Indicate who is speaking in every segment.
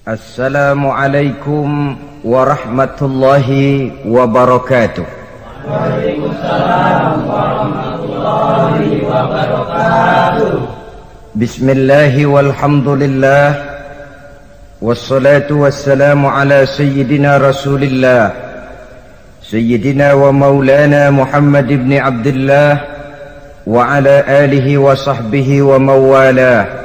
Speaker 1: Assalamualaikum warahmatullahi wabarakatuh.
Speaker 2: Waalaikumsalam warahmatullahi wabarakatuh.
Speaker 1: Bismillahi walhamdulillah, wassalatu wassalamu ala sayyidina rasulillah, sayyidina wa maulana Muhammad ibn Abdullah wa ala alihi wa sahbihi wa mawalah.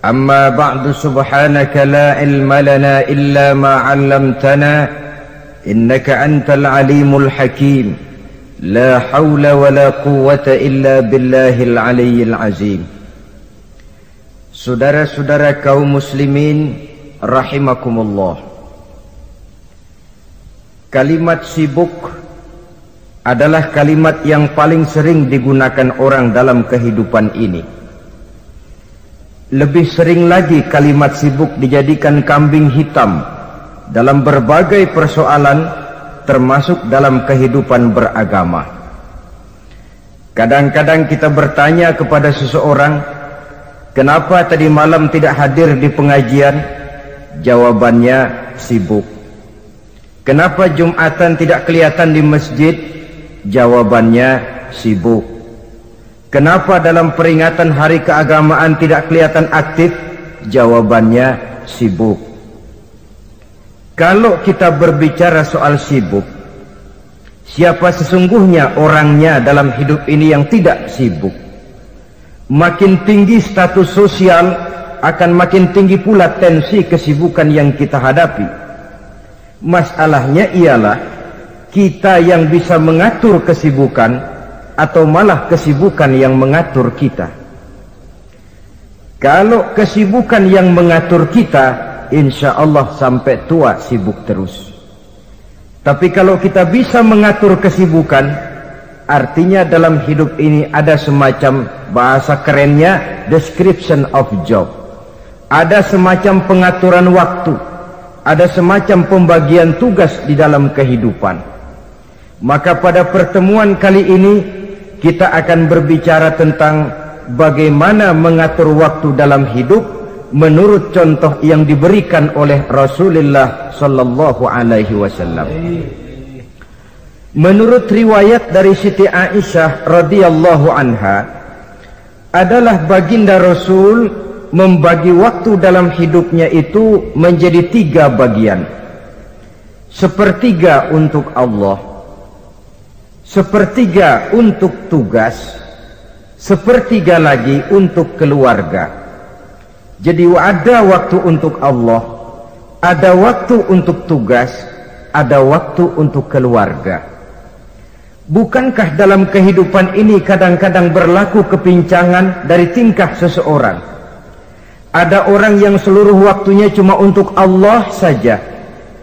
Speaker 1: Amma ba'du, subhanaka la ilma lana illa ma 'allamtana innaka antal alimul hakim. La haula wa la quwwata illa billahil aliyyil azim. Saudara-saudara kaum muslimin rahimakumullah, kalimat sibuk adalah kalimat yang paling sering digunakan orang dalam kehidupan ini. Lebih sering lagi kalimat sibuk dijadikan kambing hitam dalam berbagai persoalan, termasuk dalam kehidupan beragama. Kadang-kadang kita bertanya kepada seseorang, kenapa tadi malam tidak hadir di pengajian? Jawabannya, sibuk. Kenapa Jumatan tidak kelihatan di masjid? Jawabannya, sibuk. Kenapa dalam peringatan hari keagamaan tidak kelihatan aktif? Jawabannya, sibuk. Kalau kita berbicara soal sibuk, siapa sesungguhnya orangnya dalam hidup ini yang tidak sibuk? Makin tinggi status sosial, akan makin tinggi pula tensi kesibukan yang kita hadapi. Masalahnya ialah kita yang bisa mengatur kesibukan atau malah kesibukan yang mengatur kita. Kalau kesibukan yang mengatur kita, insya Allah sampai tua sibuk terus. Tapi kalau kita bisa mengatur kesibukan, artinya dalam hidup ini ada semacam, bahasa kerennya, description of job. Ada semacam pengaturan waktu, ada semacam pembagian tugas di dalam kehidupan. Maka pada pertemuan kali ini kita akan berbicara tentang bagaimana mengatur waktu dalam hidup menurut contoh yang diberikan oleh Rasulullah sallallahu alaihi wasallam. Menurut riwayat dari Siti Aisyah radhiyallahu anha, adalah baginda Rasul membagi waktu dalam hidupnya itu menjadi 3 bagian. Sepertiga untuk Allah, sepertiga untuk tugas, sepertiga lagi untuk keluarga. Jadi ada waktu untuk Allah, ada waktu untuk tugas, ada waktu untuk keluarga. Bukankah dalam kehidupan ini kadang-kadang berlaku kepincangan dari tingkah seseorang? Ada orang yang seluruh waktunya cuma untuk Allah saja,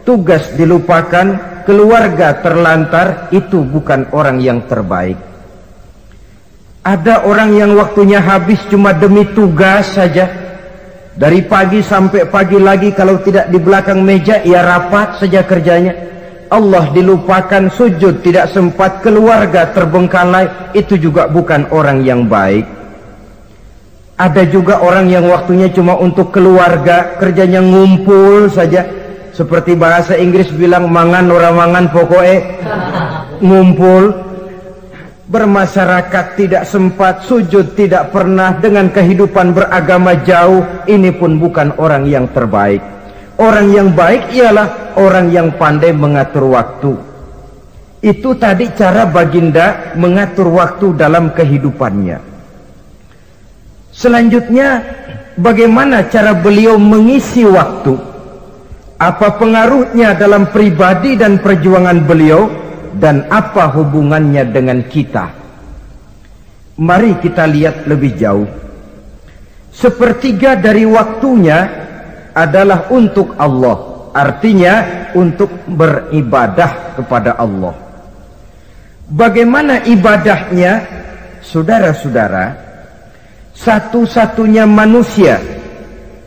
Speaker 1: tugas dilupakan, keluarga terlantar. Itu bukan orang yang terbaik. Ada orang yang waktunya habis cuma demi tugas saja, dari pagi sampai pagi lagi, kalau tidak di belakang meja ia rapat saja kerjanya. Allah dilupakan, sujud tidak sempat, keluarga terbengkalai. Itu juga bukan orang yang baik. Ada juga orang yang waktunya cuma untuk keluarga, kerjanya ngumpul saja. Seperti bahasa Inggris bilang, mangan ora mangan pokoke ngumpul. Bermasyarakat tidak sempat, sujud tidak pernah, dengan kehidupan beragama jauh. Ini pun bukan orang yang terbaik. Orang yang baik ialah orang yang pandai mengatur waktu. Itu tadi cara baginda mengatur waktu dalam kehidupannya. Selanjutnya, bagaimana cara beliau mengisi waktu? Apa pengaruhnya dalam pribadi dan perjuangan beliau, dan apa hubungannya dengan kita? Mari kita lihat lebih jauh. Sepertiga dari waktunya adalah untuk Allah, artinya untuk beribadah kepada Allah. Bagaimana ibadahnya? Saudara-saudara, satu-satunya manusia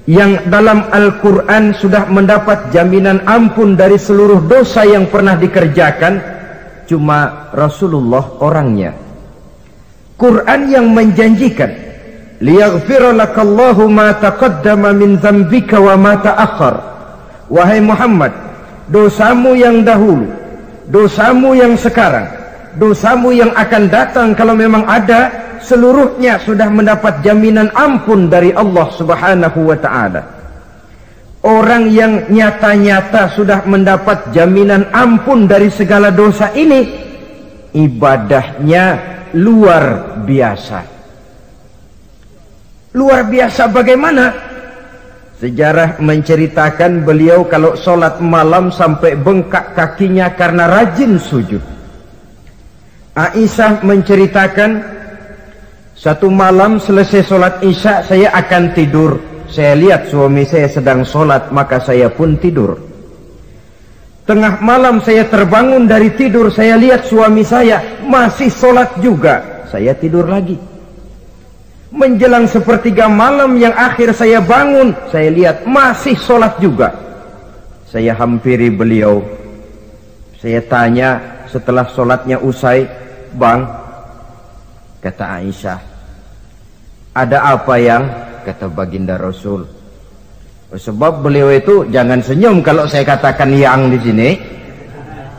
Speaker 1: yang dalam Al-Quran sudah mendapat jaminan ampun dari seluruh dosa yang pernah dikerjakan, cuma Rasulullah orangnya. Quran yang menjanjikan liyaghfira lakallahu ma taqaddama min dzambika wa ma ta'akhkhar wahai Muhammad, dosamu yang dahulu, dosamu yang sekarang, dosamu yang akan datang kalau memang ada, seluruhnya sudah mendapat jaminan ampun dari Allah Subhanahu wa ta'ala. Orang yang nyata-nyata sudah mendapat jaminan ampun dari segala dosa ini, ibadahnya luar biasa. Luar biasa bagaimana? Sejarah menceritakan beliau kalau sholat malam sampai bengkak kakinya karena rajin sujud. Aisyah menceritakan, satu malam selesai sholat isya saya akan tidur. Saya lihat suami saya sedang sholat, maka saya pun tidur. Tengah malam saya terbangun dari tidur, saya lihat suami saya masih sholat juga. Saya tidur lagi. Menjelang sepertiga malam yang akhir saya bangun, saya lihat masih sholat juga. Saya hampiri beliau. Saya tanya setelah sholatnya usai, "Bang," kata Aisyah, "ada apa yang?" Kata baginda Rasul. Sebab beliau itu, jangan senyum kalau saya katakan yang di sini.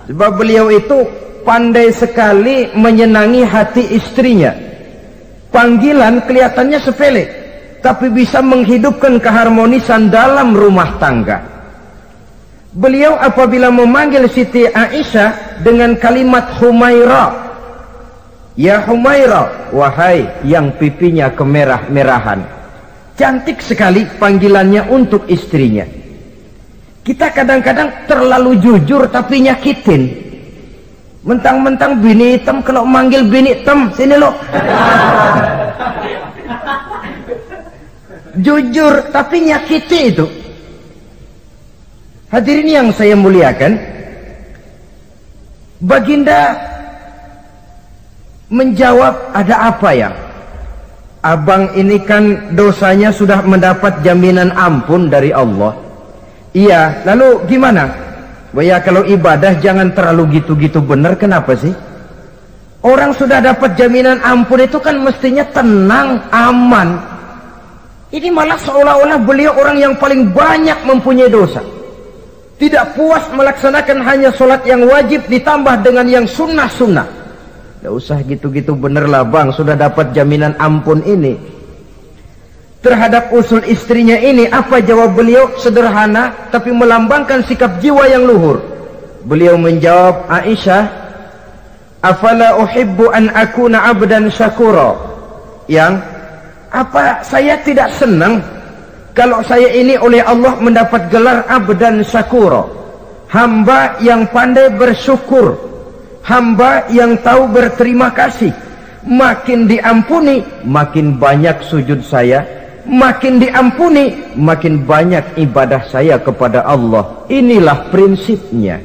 Speaker 1: Sebab beliau itu pandai sekali menyenangi hati istrinya. Panggilan kelihatannya sepele, tapi bisa menghidupkan keharmonisan dalam rumah tangga. Beliau apabila memanggil Siti Aisyah dengan kalimat Humaira, "Ya Humaira," wahai yang pipinya kemerah-merahan. Cantik sekali panggilannya untuk istrinya. Kita kadang-kadang terlalu jujur tapi nyakitin. Mentang-mentang bini hitam, kalau manggil bini hitam, sini lo. Jujur tapi nyakiti itu. Hadirin yang saya muliakan, baginda menjawab, "Ada apa ya? Abang ini kan dosanya sudah mendapat jaminan ampun dari Allah." "Iya, lalu gimana?" "Ya kalau ibadah jangan terlalu gitu-gitu bener." "Kenapa sih?" "Orang sudah dapat jaminan ampun itu kan mestinya tenang, aman. Ini malah seolah-olah beliau orang yang paling banyak mempunyai dosa. Tidak puas melaksanakan hanya sholat yang wajib ditambah dengan yang sunnah-sunnah. Tidak usah gitu-gitu bener lah bang, sudah dapat jaminan ampun ini." Terhadap usul istrinya ini, apa jawab beliau? Sederhana tapi melambangkan sikap jiwa yang luhur. Beliau menjawab, "Aisyah, afala uhibbu an akuna abdan syakura." Yang apa saya tidak senang kalau saya ini oleh Allah mendapat gelar abdan syakura, hamba yang pandai bersyukur, hamba yang tahu berterima kasih. Makin diampuni, makin banyak sujud saya. Makin diampuni, makin banyak ibadah saya kepada Allah. Inilah prinsipnya.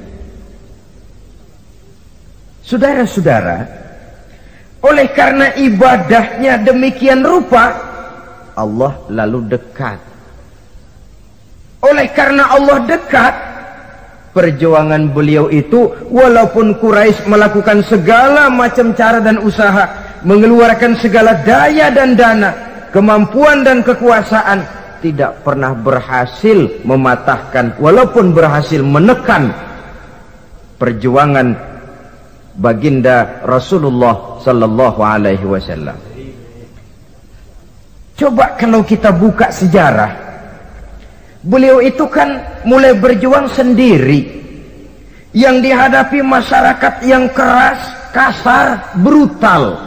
Speaker 1: Saudara-saudara, oleh karena ibadahnya demikian rupa, Allah lalu dekat. Oleh karena Allah dekat, perjuangan beliau itu, walaupun Quraisy melakukan segala macam cara dan usaha, mengeluarkan segala daya dan dana, kemampuan dan kekuasaan, tidak pernah berhasil mematahkan, walaupun berhasil menekan perjuangan baginda Rasulullah sallallahu alaihi wasallam. Coba kalau kita buka sejarah, beliau itu kan mulai berjuang sendiri, yang dihadapi masyarakat yang keras, kasar, brutal.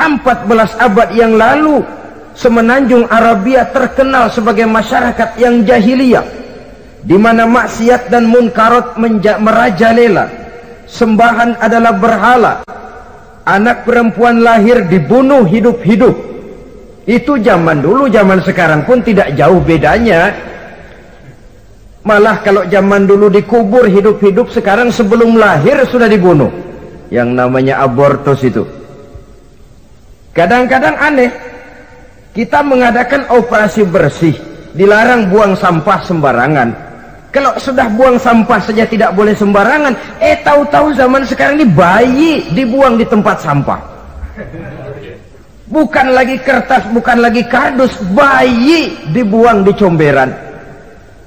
Speaker 1: 14 abad yang lalu, semenanjung Arabia terkenal sebagai masyarakat yang jahiliyah, di mana maksiat dan munkarat merajalela. Sembahan adalah berhala. Anak perempuan lahir dibunuh hidup-hidup. Itu zaman dulu, zaman sekarang pun tidak jauh bedanya. Malah kalau zaman dulu dikubur hidup-hidup, sekarang sebelum lahir sudah dibunuh. Yang namanya abortus itu. Kadang-kadang aneh, kita mengadakan operasi bersih, dilarang buang sampah sembarangan. Kalau sudah buang sampah saja tidak boleh sembarangan, tahu-tahu zaman sekarang ini bayi dibuang di tempat sampah. Bukan lagi kertas, bukan lagi kardus, bayi dibuang di comberan.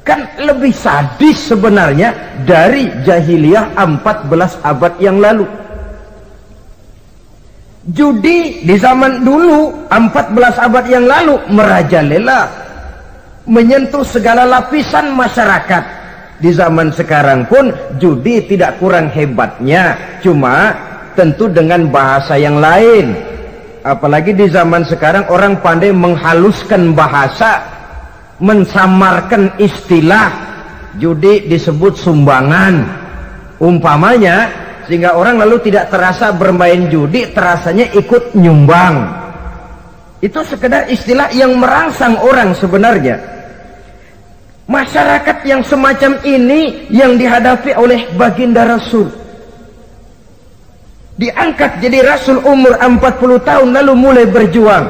Speaker 1: Kan lebih sadis sebenarnya dari jahiliyah 14 abad yang lalu. Judi di zaman dulu 14 abad yang lalu merajalela, menyentuh segala lapisan masyarakat. Di zaman sekarang pun judi tidak kurang hebatnya, cuma tentu dengan bahasa yang lain. Apalagi di zaman sekarang orang pandai menghaluskan bahasa, mensamarkan istilah. Judi disebut sumbangan umpamanya, sehingga orang lalu tidak terasa bermain judi, terasanya ikut nyumbang. Itu sekedar istilah yang merangsang orang sebenarnya. Masyarakat yang semacam ini yang dihadapi oleh baginda Rasul. Diangkat jadi Rasul umur 40 tahun lalu mulai berjuang.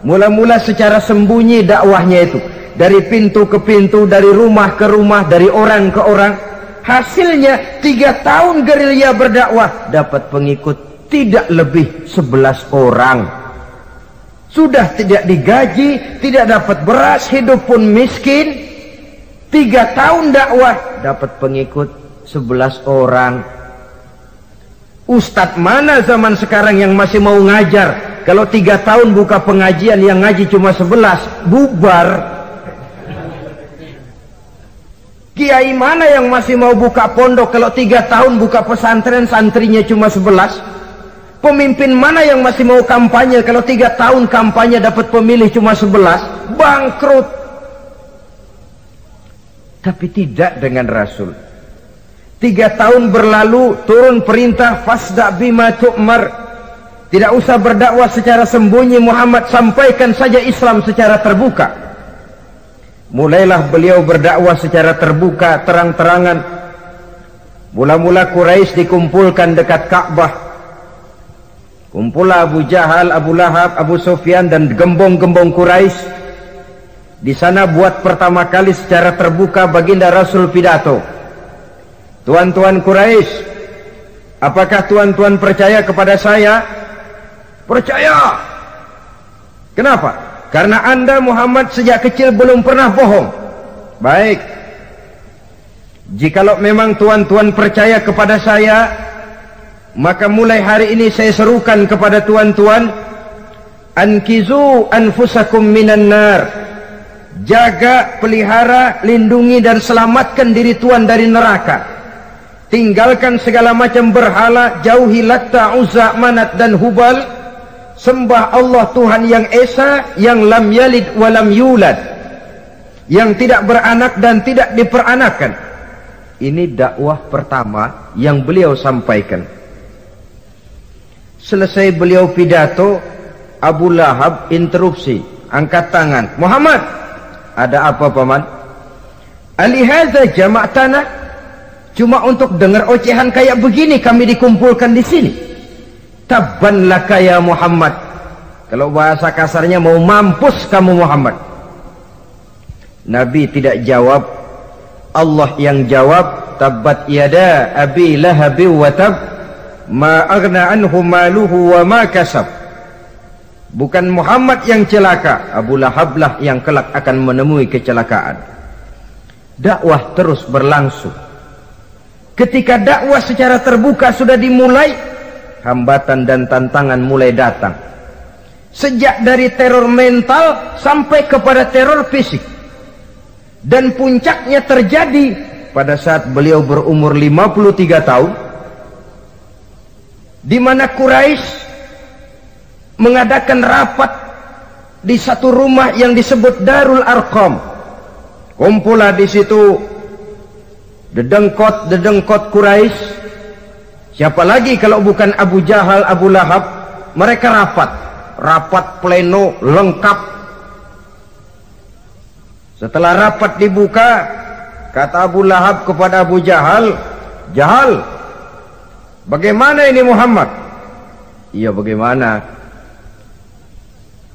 Speaker 1: Mula-mula secara sembunyi dakwahnya itu, dari pintu ke pintu, dari rumah ke rumah, dari orang ke orang. Hasilnya 3 tahun gerilya berdakwah, dapat pengikut tidak lebih 11 orang. Sudah tidak digaji, tidak dapat beras, hidup pun miskin. 3 tahun dakwah, dapat pengikut 11 orang. Ustadz mana zaman sekarang yang masih mau ngajar? Kalau 3 tahun buka pengajian, yang ngaji cuma 11, bubar. Kiai mana yang masih mau buka pondok? Kalau 3 tahun buka pesantren, santrinya cuma 11. Pemimpin mana yang masih mau kampanye? Kalau 3 tahun kampanye dapat pemilih cuma 11, bangkrut. Tapi tidak dengan Rasul. 3 tahun berlalu, turun perintah fasda bima tu'mar. Tidak usah berdakwah secara sembunyi, Muhammad, sampaikan saja Islam secara terbuka. Mulailah beliau berdakwah secara terbuka, terang-terangan. Mula-mula Quraisy dikumpulkan dekat Ka'bah. Kumpulah Abu Jahal, Abu Lahab, Abu Sufyan dan gembong-gembong Quraisy. Di sana buat pertama kali secara terbuka baginda Rasul pidato. Tuan-tuan Quraisy, apakah tuan-tuan percaya kepada saya? Percaya. Kenapa? Karena Anda Muhammad sejak kecil belum pernah bohong. Baik. Jikalau memang tuan-tuan percaya kepada saya, maka mulai hari ini saya serukan kepada tuan-tuan, ankizu anfusakum minan nar. Jaga, pelihara, lindungi dan selamatkan diri tuan dari neraka. Tinggalkan segala macam berhala, jauhi Latta, Uzza, Manat dan Hubal. Sembah Allah Tuhan yang Esa, yang lam yalid walam yulad, yang tidak beranak dan tidak diperanakan. Ini dakwah pertama yang beliau sampaikan. Selesai beliau pidato, Abu Lahab interupsi, angkat tangan. Muhammad, ada apa paman? Alihadza jama'tana? Cuma untuk dengar ocehan kayak begini kami dikumpulkan di sini. Tabban laka ya Muhammad. Kalau bahasa kasarnya, mau mampus kamu Muhammad. Nabi tidak jawab, Allah yang jawab. Tabbat yada abi lahabi wa tab, ma aghna anhu maluhu wa ma kasab. Bukan Muhammad yang celaka, Abu Lahab lah yang kelak akan menemui kecelakaan. Dakwah terus berlangsung. Ketika dakwah secara terbuka sudah dimulai, hambatan dan tantangan mulai datang. Sejak dari teror mental sampai kepada teror fisik. Dan puncaknya terjadi pada saat beliau berumur 53 tahun, di mana Quraisy mengadakan rapat di satu rumah yang disebut Darul Arqam. Kumpulah di situ dedengkot Quraisy. Siapa lagi kalau bukan Abu Jahal, Abu Lahab? Mereka rapat pleno lengkap. Setelah rapat dibuka, kata Abu Lahab kepada Abu Jahal, Jahal, bagaimana ini Muhammad? Iya, bagaimana?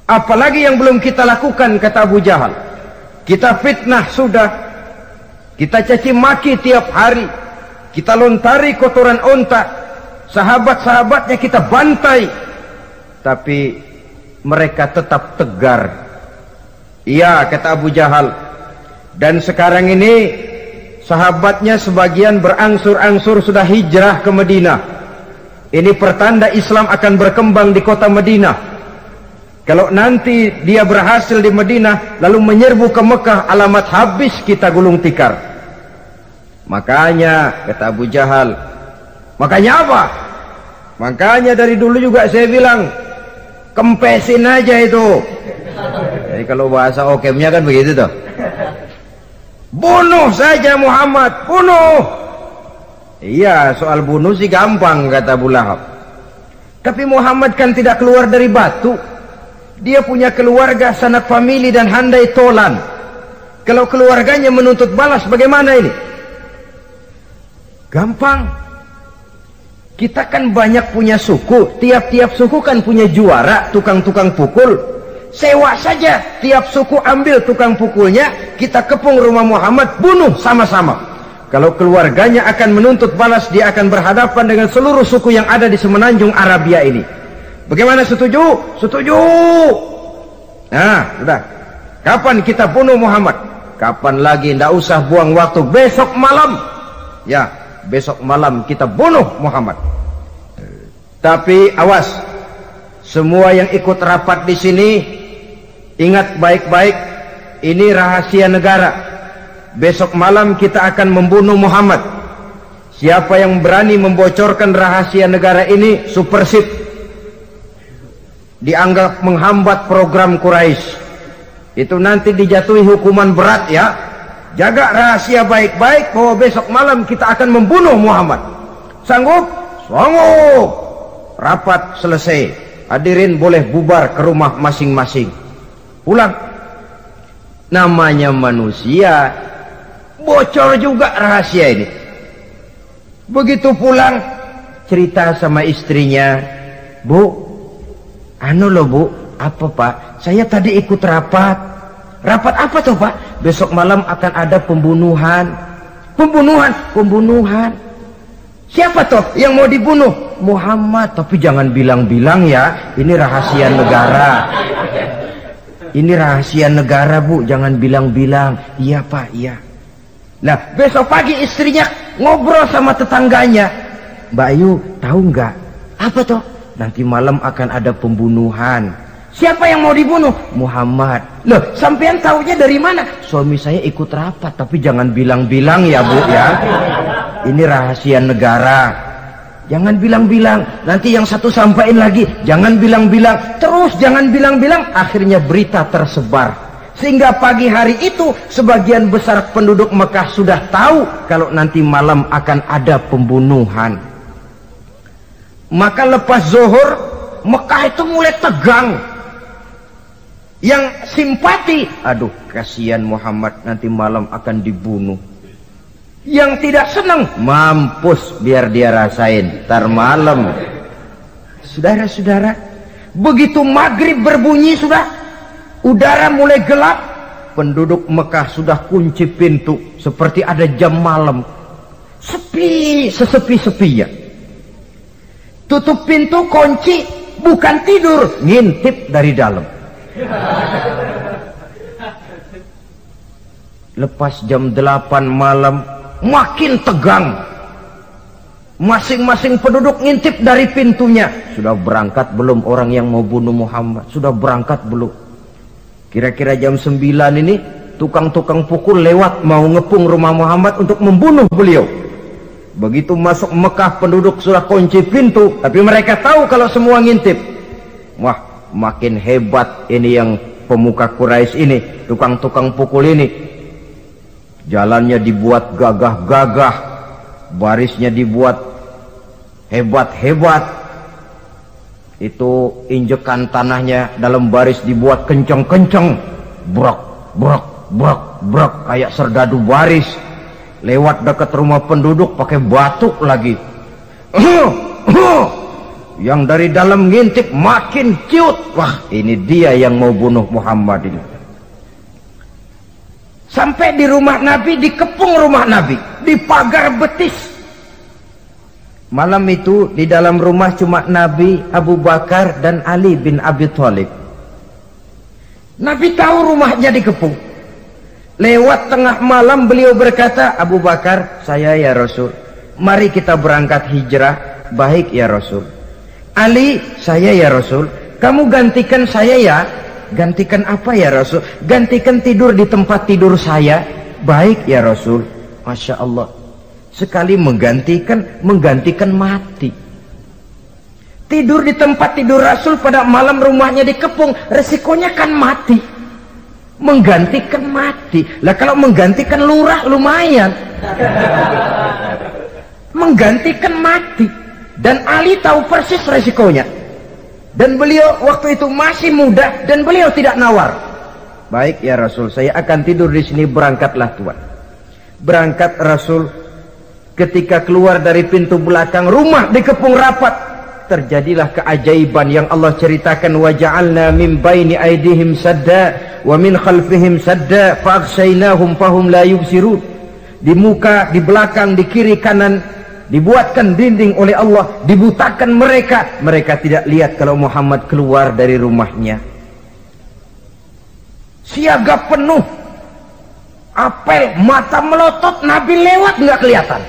Speaker 1: Apalagi yang belum kita lakukan, kata Abu Jahal. Kita fitnah sudah, kita caci maki tiap hari, kita lontari kotoran onta, sahabat-sahabatnya kita bantai, tapi mereka tetap tegar. Iya, kata Abu Jahal, Dan sekarang ini sahabatnya sebagian berangsur-angsur sudah hijrah ke Madinah. Ini pertanda Islam akan berkembang di kota Madinah. Kalau nanti dia berhasil di Madinah lalu menyerbu ke Mekah, alamat habis kita gulung tikar. Makanya kata Abu Jahal, makanya apa? Makanya dari dulu juga saya bilang, kempesin aja itu. Jadi kalau bahasa okemnya kan begitu tuh. Bunuh saja Muhammad, bunuh. Iya, soal bunuh sih gampang kata Abu Lahab. Tapi Muhammad kan tidak keluar dari batu. Dia punya keluarga, sanak famili dan handai tolan. Kalau keluarganya menuntut balas bagaimana ini? Gampang. Kita kan banyak punya suku. Tiap-tiap suku kan punya juara, tukang-tukang pukul. Sewa saja, tiap suku ambil tukang pukulnya, kita kepung rumah Muhammad, bunuh sama-sama. Kalau keluarganya akan menuntut balas, dia akan berhadapan dengan seluruh suku yang ada di semenanjung Arabia ini. Bagaimana, setuju? Setuju. Nah, sudah. Kapan kita bunuh Muhammad? Kapan lagi? Tidak usah buang waktu. Besok malam. Ya, besok malam kita bunuh Muhammad. Tapi awas, semua yang ikut rapat di sini, ingat baik-baik, ini rahasia negara. Besok malam kita akan membunuh Muhammad. Siapa yang berani membocorkan rahasia negara ini, supersip, dianggap menghambat program Quraisy. Itu nanti dijatuhi hukuman berat ya. Jaga rahasia baik-baik bahwa besok malam kita akan membunuh Muhammad. Sanggup? Sanggup. Rapat selesai. Hadirin boleh bubar ke rumah masing-masing. Pulang. Namanya manusia, bocor juga rahasia ini. Begitu pulang, cerita sama istrinya, Bu, anu loh Bu, apa Pak? Saya tadi ikut rapat. Rapat apa tuh Pak? Besok malam akan ada pembunuhan. Pembunuhan? Pembunuhan. Siapa toh yang mau dibunuh? Muhammad. Tapi jangan bilang-bilang ya, ini rahasia negara. Ini rahasia negara Bu, jangan bilang-bilang. Iya Pak, iya. Nah, besok pagi istrinya ngobrol sama tetangganya. Mbak Ayu, tahu nggak? Apa toh? Nanti malam akan ada pembunuhan. Siapa yang mau dibunuh? Muhammad. Loh, sampean taunya dari mana? Suami saya ikut rapat, tapi jangan bilang-bilang ya Bu ya. Ini rahasia negara. Jangan bilang-bilang. Nanti yang satu sampaikan lagi, jangan bilang-bilang. Terus jangan bilang-bilang, akhirnya berita tersebar. Sehingga pagi hari itu sebagian besar penduduk Mekah sudah tahu kalau nanti malam akan ada pembunuhan. Maka lepas zuhur, Mekah itu mulai tegang. Yang simpati, aduh kasihan Muhammad nanti malam akan dibunuh. Yang tidak senang, mampus biar dia rasain tar malam. Saudara-saudara, begitu maghrib berbunyi sudah, udara mulai gelap, penduduk Mekah sudah kunci pintu seperti ada jam malam. Sepi, sesepi-sepinya. Tutup pintu, kunci, bukan tidur, ngintip dari dalam. Lepas jam 8 malam makin tegang. Masing-masing penduduk ngintip dari pintunya. Sudah berangkat belum orang yang mau bunuh Muhammad? Sudah berangkat belum? Kira-kira jam 9 ini tukang-tukang pukul lewat mau ngepung rumah Muhammad untuk membunuh beliau. Begitu masuk Mekah penduduk sudah kunci pintu, tapi mereka tahu kalau semua ngintip. Wah, makin hebat ini yang pemuka Quraisy ini, tukang-tukang pukul ini. Jalannya dibuat gagah-gagah, barisnya dibuat hebat-hebat. Itu injekan tanahnya dalam baris dibuat kenceng-kenceng, brok, brok, brok, brok, kayak serdadu baris. Lewat dekat rumah penduduk pakai batuk lagi. Yang dari dalam ngintip makin ciut. Wah, ini dia yang mau bunuh Muhammad ini. Sampai di rumah Nabi, dikepung rumah Nabi, di pagar betis. Malam itu di dalam rumah cuma Nabi, Abu Bakar dan Ali bin Abi Thalib. Nabi tahu rumahnya dikepung. Lewat tengah malam beliau berkata, Abu Bakar, saya ya Rasul, mari kita berangkat hijrah. Baik ya Rasul. Ali, saya ya Rasul, kamu gantikan saya ya. Gantikan apa ya Rasul? Gantikan tidur di tempat tidur saya. Baik ya Rasul. Masya Allah, sekali menggantikan mati. Tidur di tempat tidur Rasul pada malam rumahnya dikepung, resikonya kan mati. Menggantikan mati. Lah kalau menggantikan lurah lumayan. Menggantikan mati. Dan Ali tahu persis resikonya. Dan beliau waktu itu masih muda dan beliau tidak nawar. Baik ya Rasul, saya akan tidur di sini, berangkatlah Tuan. Berangkat Rasul, ketika keluar dari pintu belakang rumah dikepung rapat. Terjadilah keajaiban yang Allah ceritakan, wa ja'alna min baini aydihim sadda wa min khalfihim sadda fa aghshaynahum fahum la yubsirun. Di muka, di belakang, di kiri kanan dibuatkan dinding oleh Allah, dibutakan mereka tidak lihat kalau Muhammad keluar dari rumahnya. Siaga penuh, apel, mata melotot, Nabi lewat nggak kelihatan.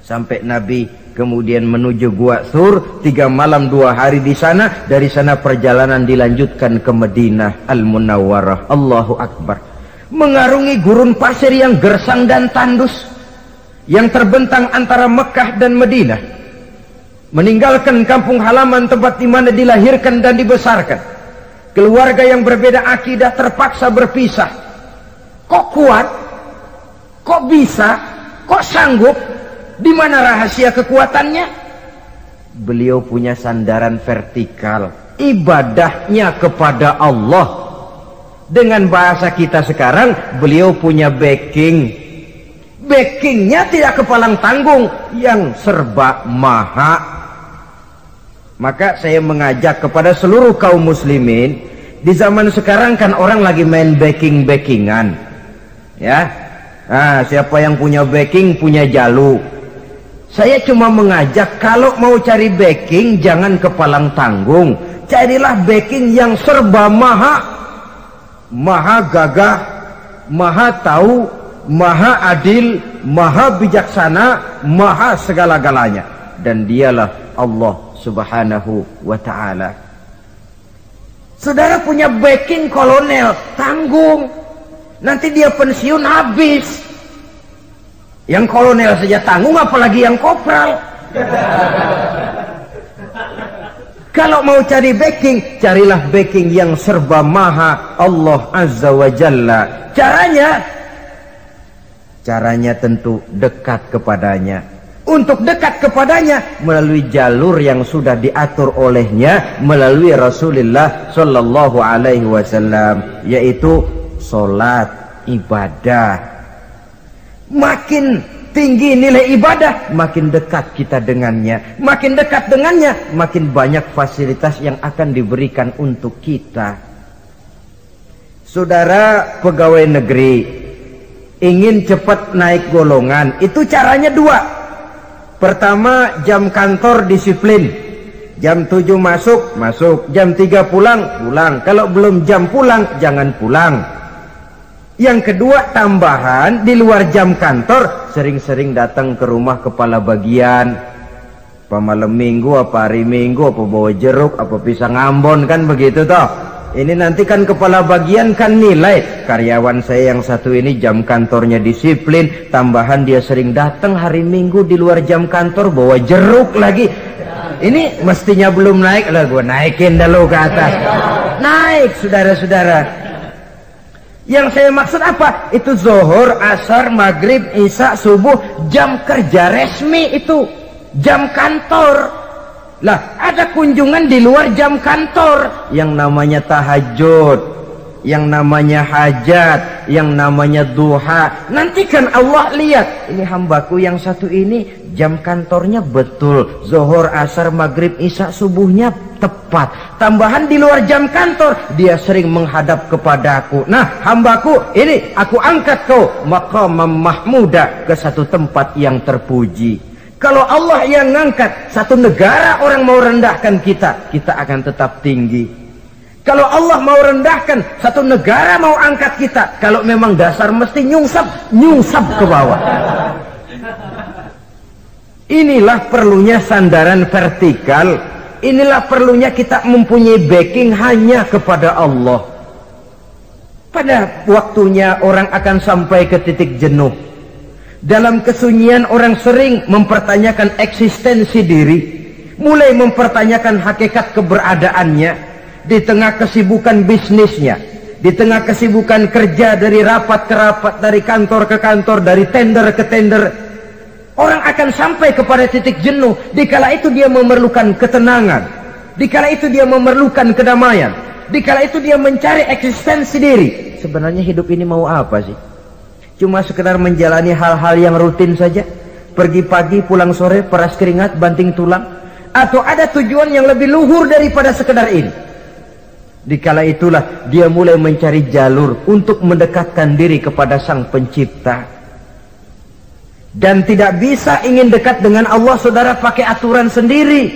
Speaker 1: Sampai Nabi kemudian menuju Gua Thur, 3 malam 2 hari di sana. Dari sana perjalanan dilanjutkan ke Madinah Al-Munawwarah. Allahu Akbar. Mengarungi gurun pasir yang gersang dan tandus, yang terbentang antara Mekah dan Madinah. Meninggalkan kampung halaman tempat di mana dilahirkan dan dibesarkan. Keluarga yang berbeda akidah terpaksa berpisah. Kok kuat? Kok bisa? Kok sanggup? Di mana rahasia kekuatannya? Beliau punya sandaran vertikal, ibadahnya kepada Allah. Dengan bahasa kita sekarang, beliau punya backing. Backingnya tidak kepalang tanggung, yang serba maha. Maka saya mengajak kepada seluruh kaum muslimin, di zaman sekarang kan orang lagi main backing-backingan, ya. Nah, siapa yang punya backing punya jalu. Saya cuma mengajak, kalau mau cari backing jangan kepalang tanggung, carilah backing yang serba maha. Maha gagah, maha tahu, maha adil, maha bijaksana, maha segala-galanya. Dan dialah Allah subhanahu wa ta'ala. Saudara punya backing kolonel, tanggung. Nanti dia pensiun habis. Yang kolonel saja tanggung, apalagi yang kopral. Kalau mau cari backing, carilah backing yang serba maha, Allah azza wa jalla. Caranya tentu dekat kepadanya. Untuk dekat kepadanya melalui jalur yang sudah diatur olehnya, melalui Rasulullah sallallahu alaihi wasallam, yaitu salat, ibadah. Makin tinggi nilai ibadah, makin dekat kita dengannya. Makin dekat dengannya, makin banyak fasilitas yang akan diberikan untuk kita. Saudara pegawai negeri ingin cepat naik golongan, itu caranya 2. Pertama, jam kantor disiplin. Jam 7 masuk, jam 3 pulang. Kalau belum jam pulang, jangan pulang. Yang kedua, tambahan di luar jam kantor, sering-sering datang ke rumah kepala bagian. Apa malam minggu, apa hari minggu, apa bawa jeruk, apa pisang Ambon, kan begitu toh. Ini nanti kan kepala bagian kan nilai, karyawan saya yang satu ini jam kantornya disiplin, tambahan dia sering datang hari minggu di luar jam kantor bawa jeruk lagi. Ini mestinya belum naik lah, gue naikin dulu ke atas. Naik saudara-saudara. Yang saya maksud apa? Itu zuhur, asar, maghrib, isya, subuh, jam kerja resmi itu, jam kantor. Lah, ada kunjungan di luar jam kantor, yang namanya tahajud, yang namanya hajat, yang namanya duha. Nanti kan Allah lihat, ini hambaku yang satu ini jam kantornya betul, zuhur, asar, maghrib, isya, subuhnya tepat. Tambahan di luar jam kantor, dia sering menghadap kepadaku. Nah, hambaku ini aku angkat kau maqamam mahmuda, ke satu tempat yang terpuji. Kalau Allah yang ngangkat, satu negara orang mau rendahkan kita, kita akan tetap tinggi. Kalau Allah mau rendahkan, satu negara mau angkat kita, kalau memang dasar mesti nyungsap ke bawah. Inilah perlunya sandaran vertikal. Inilah perlunya kita mempunyai backing hanya kepada Allah. Pada waktunya orang akan sampai ke titik jenuh. Dalam kesunyian orang sering mempertanyakan eksistensi diri, mulai mempertanyakan hakikat keberadaannya. Di tengah kesibukan bisnisnya, di tengah kesibukan kerja dari rapat ke rapat, dari kantor ke kantor, dari tender ke tender, orang akan sampai kepada titik jenuh. Dikala itu dia memerlukan ketenangan, dikala itu dia memerlukan kedamaian, dikala itu dia mencari eksistensi diri. Sebenarnya hidup ini mau apa sih? Cuma sekedar menjalani hal-hal yang rutin saja, pergi pagi pulang sore, peras keringat banting tulang, atau ada tujuan yang lebih luhur daripada sekedar ini? Dikala itulah dia mulai mencari jalur untuk mendekatkan diri kepada Sang Pencipta. Dan tidak bisa ingin dekat dengan Allah, saudara, pakai aturan sendiri.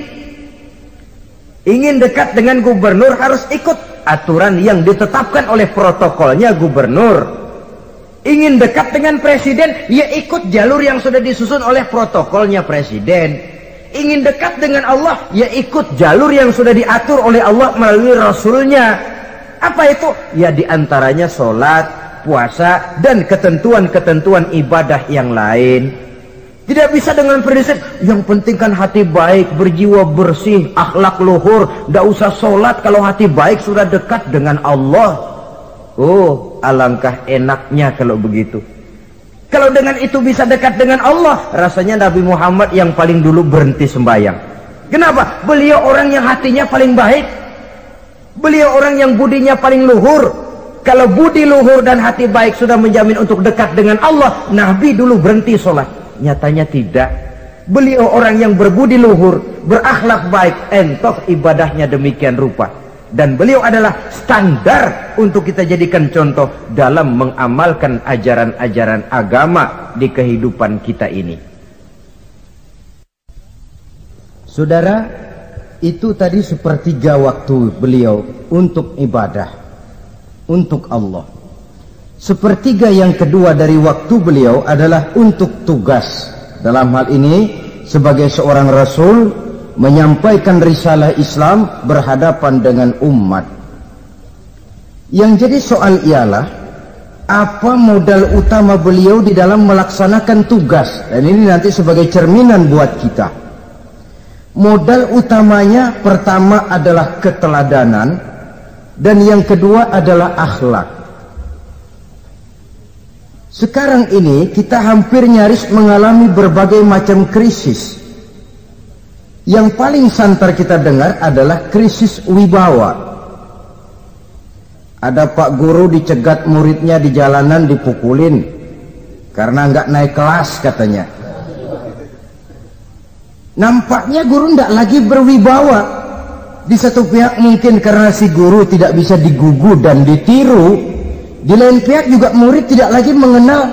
Speaker 1: Ingin dekat dengan gubernur harus ikut aturan yang ditetapkan oleh protokolnya gubernur. Ingin dekat dengan presiden, ya ikut jalur yang sudah disusun oleh protokolnya presiden. Ingin dekat dengan Allah, ya ikut jalur yang sudah diatur oleh Allah melalui Rasulnya. Apa itu? Ya diantaranya sholat, puasa, dan ketentuan-ketentuan ibadah yang lain. Tidak bisa dengan prinsip yang penting kan hati baik, berjiwa bersih, akhlak luhur, tidak usah sholat kalau hati baik sudah dekat dengan Allah. Oh, alangkah enaknya kalau begitu. Kalau dengan itu bisa dekat dengan Allah, rasanya Nabi Muhammad yang paling dulu berhenti sembahyang. Kenapa? Beliau orang yang hatinya paling baik. Beliau orang yang budinya paling luhur. Kalau budi luhur dan hati baik sudah menjamin untuk dekat dengan Allah, Nabi dulu berhenti sholat. Nyatanya tidak. Beliau orang yang berbudi luhur, berakhlak baik, entok ibadahnya demikian rupa. Dan beliau adalah standar untuk kita jadikan contoh dalam mengamalkan ajaran-ajaran agama di kehidupan kita ini. Saudara, itu tadi sepertiga waktu beliau untuk ibadah, untuk Allah. Sepertiga yang kedua dari waktu beliau adalah untuk tugas. Dalam hal ini sebagai seorang Rasul, menyampaikan risalah Islam berhadapan dengan umat. Yang jadi soal ialah apa modal utama beliau di dalam melaksanakan tugas. Dan ini nanti sebagai cerminan buat kita. Modal utamanya pertama adalah keteladanan, dan yang kedua adalah akhlak. Sekarang ini kita hampir nyaris mengalami berbagai macam krisis. Yang paling santer kita dengar adalah krisis wibawa. Ada pak guru dicegat muridnya di jalanan, dipukulin karena nggak naik kelas katanya. Nampaknya guru nggak lagi berwibawa. Di satu pihak mungkin karena si guru tidak bisa digugu dan ditiru, di lain pihak juga murid tidak lagi mengenal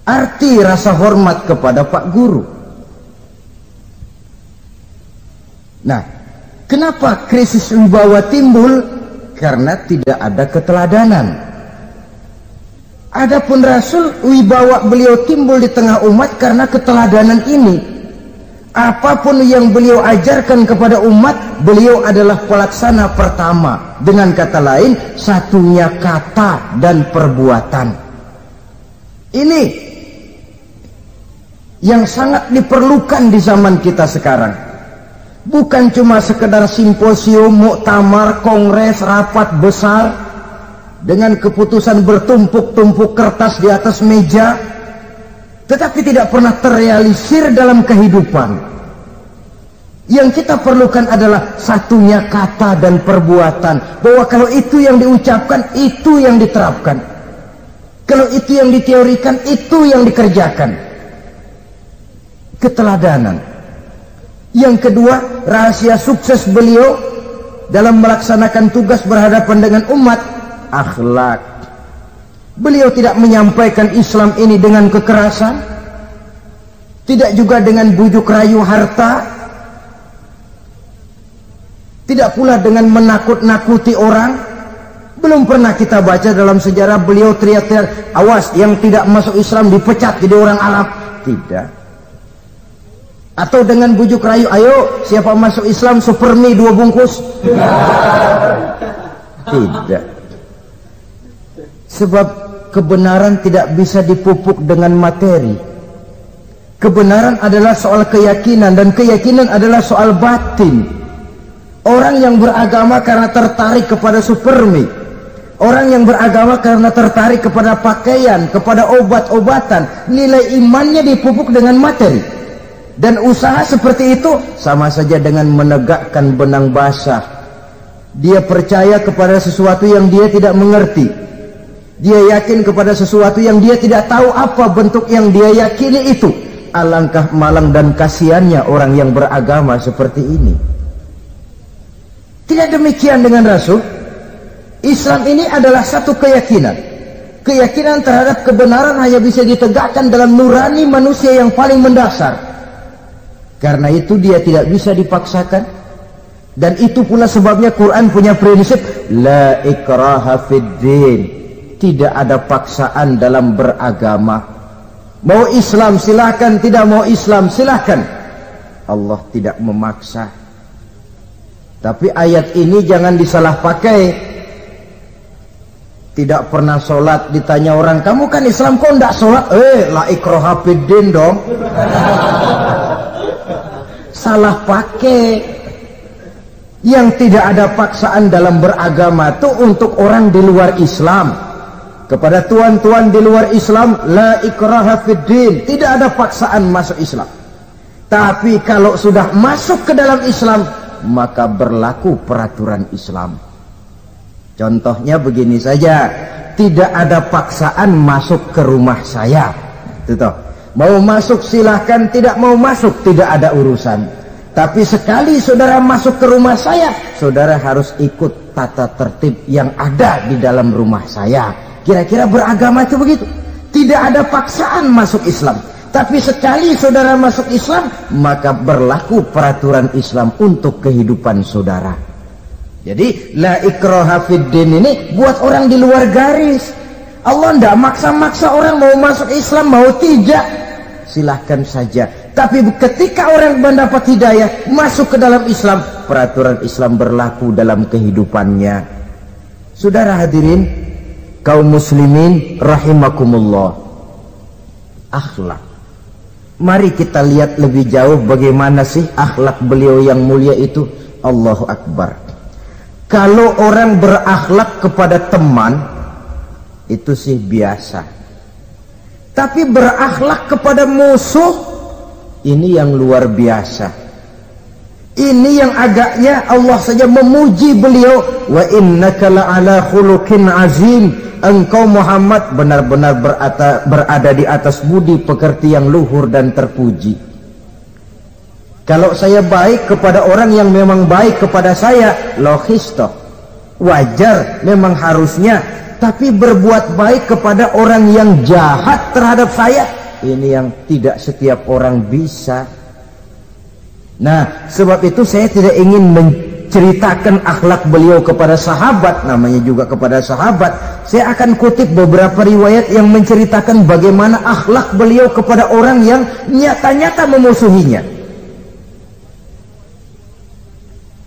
Speaker 1: arti rasa hormat kepada pak guru. Nah, kenapa krisis wibawa timbul? Karena tidak ada keteladanan. Adapun Rasul, wibawa beliau timbul di tengah umat karena keteladanan ini. Apapun yang beliau ajarkan kepada umat, beliau adalah pelaksana pertama. Dengan kata lain, satunya kata dan perbuatan. Ini yang sangat diperlukan di zaman kita sekarang. Bukan cuma sekedar simposium, muktamar, kongres, rapat besar dengan keputusan bertumpuk-tumpuk kertas di atas meja, tetapi tidak pernah terrealisir dalam kehidupan. Yang kita perlukan adalah satunya kata dan perbuatan, bahwa kalau itu yang diucapkan, itu yang diterapkan. Kalau itu yang diteorikan, itu yang dikerjakan. Keteladanan. Yang kedua, rahasia sukses beliau dalam melaksanakan tugas berhadapan dengan umat, akhlak. Beliau tidak menyampaikan Islam ini dengan kekerasan, tidak juga dengan bujuk rayu harta, tidak pula dengan menakut-nakuti orang. Belum pernah kita baca dalam sejarah beliau teriak-teriak, awas yang tidak masuk Islam dipecat jadi orang Arab. Tidak. Atau dengan bujuk rayu, ayo siapa masuk Islam super mie 2 bungkus. Tidak. Sebab kebenaran tidak bisa dipupuk dengan materi. Kebenaran adalah soal keyakinan, dan keyakinan adalah soal batin. Orang yang beragama karena tertarik kepada super mie, orang yang beragama karena tertarik kepada pakaian, kepada obat-obatan, nilai imannya dipupuk dengan materi. Dan usaha seperti itu sama saja dengan menegakkan benang basah. Dia percaya kepada sesuatu yang dia tidak mengerti. Dia yakin kepada sesuatu yang dia tidak tahu apa bentuk yang dia yakini itu. Alangkah malang dan kasihannya orang yang beragama seperti ini. Tidak demikian dengan Rasul. Islam ini adalah satu keyakinan. Keyakinan terhadap kebenaran hanya bisa ditegakkan dalam nurani manusia yang paling mendasar. Karena itu dia tidak bisa dipaksakan. Dan itu pula sebabnya Quran punya prinsip la ikraha fid din. Tidak ada paksaan dalam beragama. Mau Islam silahkan, tidak mau Islam silahkan. Allah tidak memaksa. Tapi ayat ini jangan disalah pakai. Tidak pernah sholat, ditanya orang, kamu kan Islam kok enggak sholat? La ikraha fid din dong. Salah pakai. Yang tidak ada paksaan dalam beragama itu untuk orang di luar Islam. Kepada tuan-tuan di luar Islam, la ikraha fid din, tidak ada paksaan masuk Islam. Tapi kalau sudah masuk ke dalam Islam, maka berlaku peraturan Islam. Contohnya begini saja, tidak ada paksaan masuk ke rumah saya. Itu toh. Mau masuk silahkan, tidak mau masuk tidak ada urusan. Tapi sekali saudara masuk ke rumah saya, saudara harus ikut tata tertib yang ada di dalam rumah saya. Kira-kira beragama itu begitu. Tidak ada paksaan masuk Islam. Tapi sekali saudara masuk Islam, maka berlaku peraturan Islam untuk kehidupan saudara. Jadi la ikraha fid din ini buat orang di luar garis. Allah tidak maksa-maksa orang mau masuk Islam mau tidak, silahkan saja. Tapi ketika orang mendapat hidayah masuk ke dalam Islam, peraturan Islam berlaku dalam kehidupannya. Saudara hadirin kaum muslimin rahimakumullah, akhlak. Mari kita lihat lebih jauh bagaimana sih akhlak beliau yang mulia itu. Allahu Akbar. Kalau orang berakhlak kepada teman itu sih biasa. Tapi berakhlak kepada musuh ini yang luar biasa. Ini yang agaknya Allah saja memuji beliau, wa innaka la'ala khuluqin azim. Engkau Muhammad benar-benar berada di atas budi pekerti yang luhur dan terpuji. Kalau saya baik kepada orang yang memang baik kepada saya, logis toh, wajar, memang harusnya. Tapi berbuat baik kepada orang yang jahat terhadap saya, ini yang tidak setiap orang bisa. Nah, sebab itu saya tidak ingin menceritakan akhlak beliau kepada sahabat, namanya juga kepada sahabat. Saya akan kutip beberapa riwayat yang menceritakan bagaimana akhlak beliau kepada orang yang nyata-nyata memusuhinya.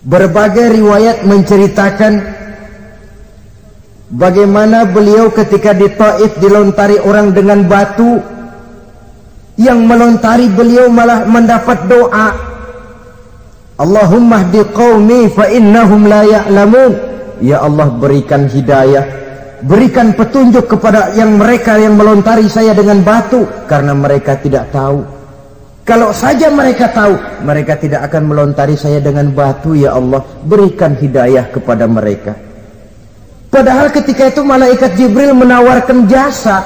Speaker 1: Berbagai riwayat menceritakan bagaimana beliau ketika di Taif dilontari orang dengan batu, yang melontari beliau malah mendapat doa, Allahumma hdi qaumi fa innahum la ya'lamun. Ya Allah, berikan hidayah, berikan petunjuk kepada mereka yang melontari saya dengan batu, karena mereka tidak tahu. Kalau saja mereka tahu, mereka tidak akan melontari saya dengan batu. Ya Allah, berikan hidayah kepada mereka. Padahal ketika itu malaikat Jibril menawarkan jasa,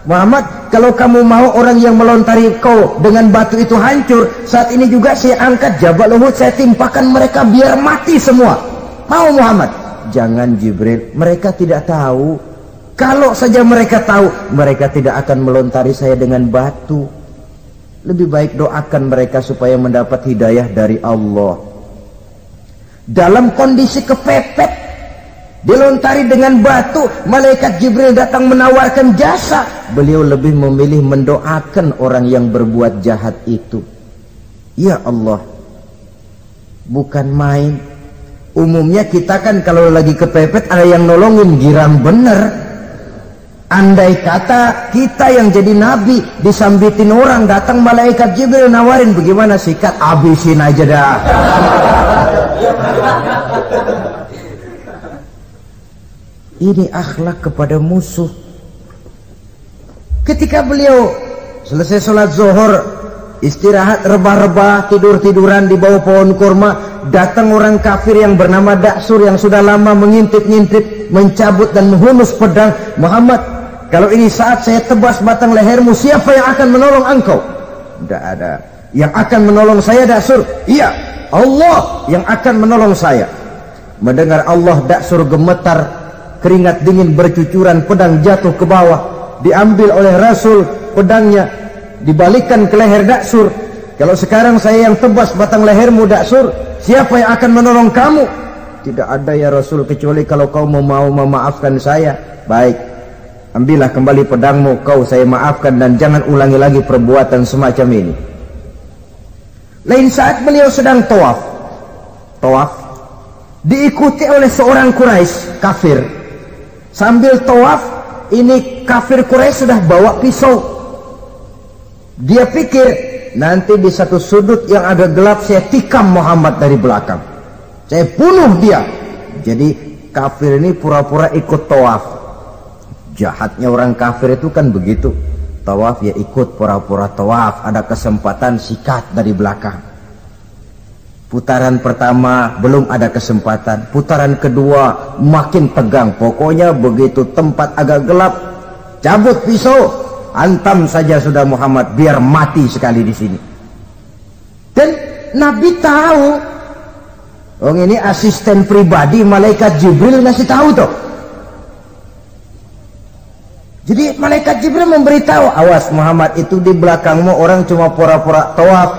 Speaker 1: Muhammad, kalau kamu mau orang yang melontari kau dengan batu itu hancur, saat ini juga saya angkat Jabal Uhud, saya timpakan mereka biar mati semua. Mau Muhammad? Jangan Jibril, mereka tidak tahu. Kalau saja mereka tahu, mereka tidak akan melontari saya dengan batu. Lebih baik doakan mereka supaya mendapat hidayah dari Allah. dalam kondisi kepepet, dilontari dengan batu, malaikat Jibril datang menawarkan jasa. Beliau lebih memilih mendoakan orang yang berbuat jahat itu. Ya Allah, bukan main. Umumnya kita kan kalau lagi kepepet ada yang nolongin, girang bener. Andai kata kita yang jadi nabi, disambitin orang, datang malaikat Jibril nawarin, bagaimana sikat? Abisin aja dah. Ini akhlak kepada musuh. Ketika beliau selesai sholat zuhur, istirahat rebah-rebah, tidur-tiduran di bawah pohon kurma, datang orang kafir yang bernama Daksur yang sudah lama mengintip-ngintip, mencabut dan menghunus pedang. Muhammad, kalau ini saat saya tebas batang lehermu, siapa yang akan menolong engkau? Tidak ada. Yang akan menolong saya Daksur? Iya, Allah yang akan menolong saya. Mendengar Allah, Daksur gemetar, keringat dingin bercucuran, pedang jatuh ke bawah, diambil oleh Rasul pedangnya, dibalikkan ke leher Daksur. Kalau sekarang saya yang tebas batang lehermu Daksur, siapa yang akan menolong kamu? Tidak ada ya Rasul, kecuali kalau kau mau memaafkan saya. Baik, ambillah kembali pedangmu, kau saya maafkan, dan jangan ulangi lagi perbuatan semacam ini. Lain saat beliau sedang tawaf, diikuti oleh seorang Quraisy kafir. Sambil tawaf, ini kafir Quraisy sudah bawa pisau. Dia pikir nanti di satu sudut yang agak gelap saya tikam Muhammad dari belakang, saya bunuh dia. Jadi kafir ini pura-pura ikut tawaf. Jahatnya orang kafir itu kan begitu, tawaf ya ikut pura-pura tawaf, ada kesempatan sikat dari belakang. Putaran pertama belum ada kesempatan, putaran kedua makin tegang. Pokoknya begitu tempat agak gelap, cabut pisau, antam saja sudah Muhammad, biar mati sekali di sini. Dan Nabi tahu, oh ini asisten pribadi malaikat Jibril ngasih tahu tuh. Jadi malaikat Jibril memberitahu, awas Muhammad, itu di belakangmu orang cuma pura-pura tawaf,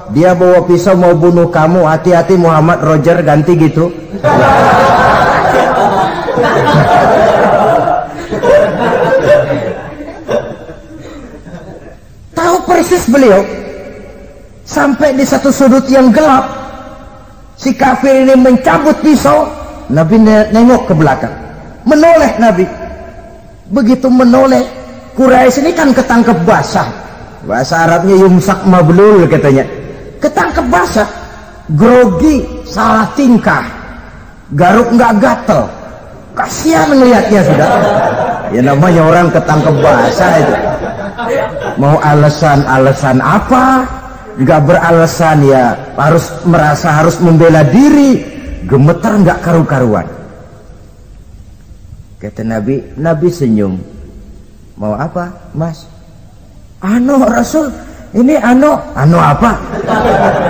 Speaker 1: dia bawa pisau mau bunuh kamu, hati-hati Muhammad. Roger ganti gitu. Tahu persis beliau. Sampai di satu sudut yang gelap, si kafir ini mencabut pisau. Nabi nengok ke belakang, menoleh Nabi. Begitu menoleh, Quraisy ini kan ketangkep basah, bahasa Arabnya yumsak mablul katanya, ketangkep basah, grogi, salah tingkah, garuk nggak gatel, kasihan ngelihatnya sudah. Ya namanya orang ketangkep basah itu, mau alasan apa? Nggak beralasan ya, harus merasa harus membela diri, gemetar nggak karu-karuan. Kata Nabi senyum. Mau apa mas? Ano Rasul, ini ano apa?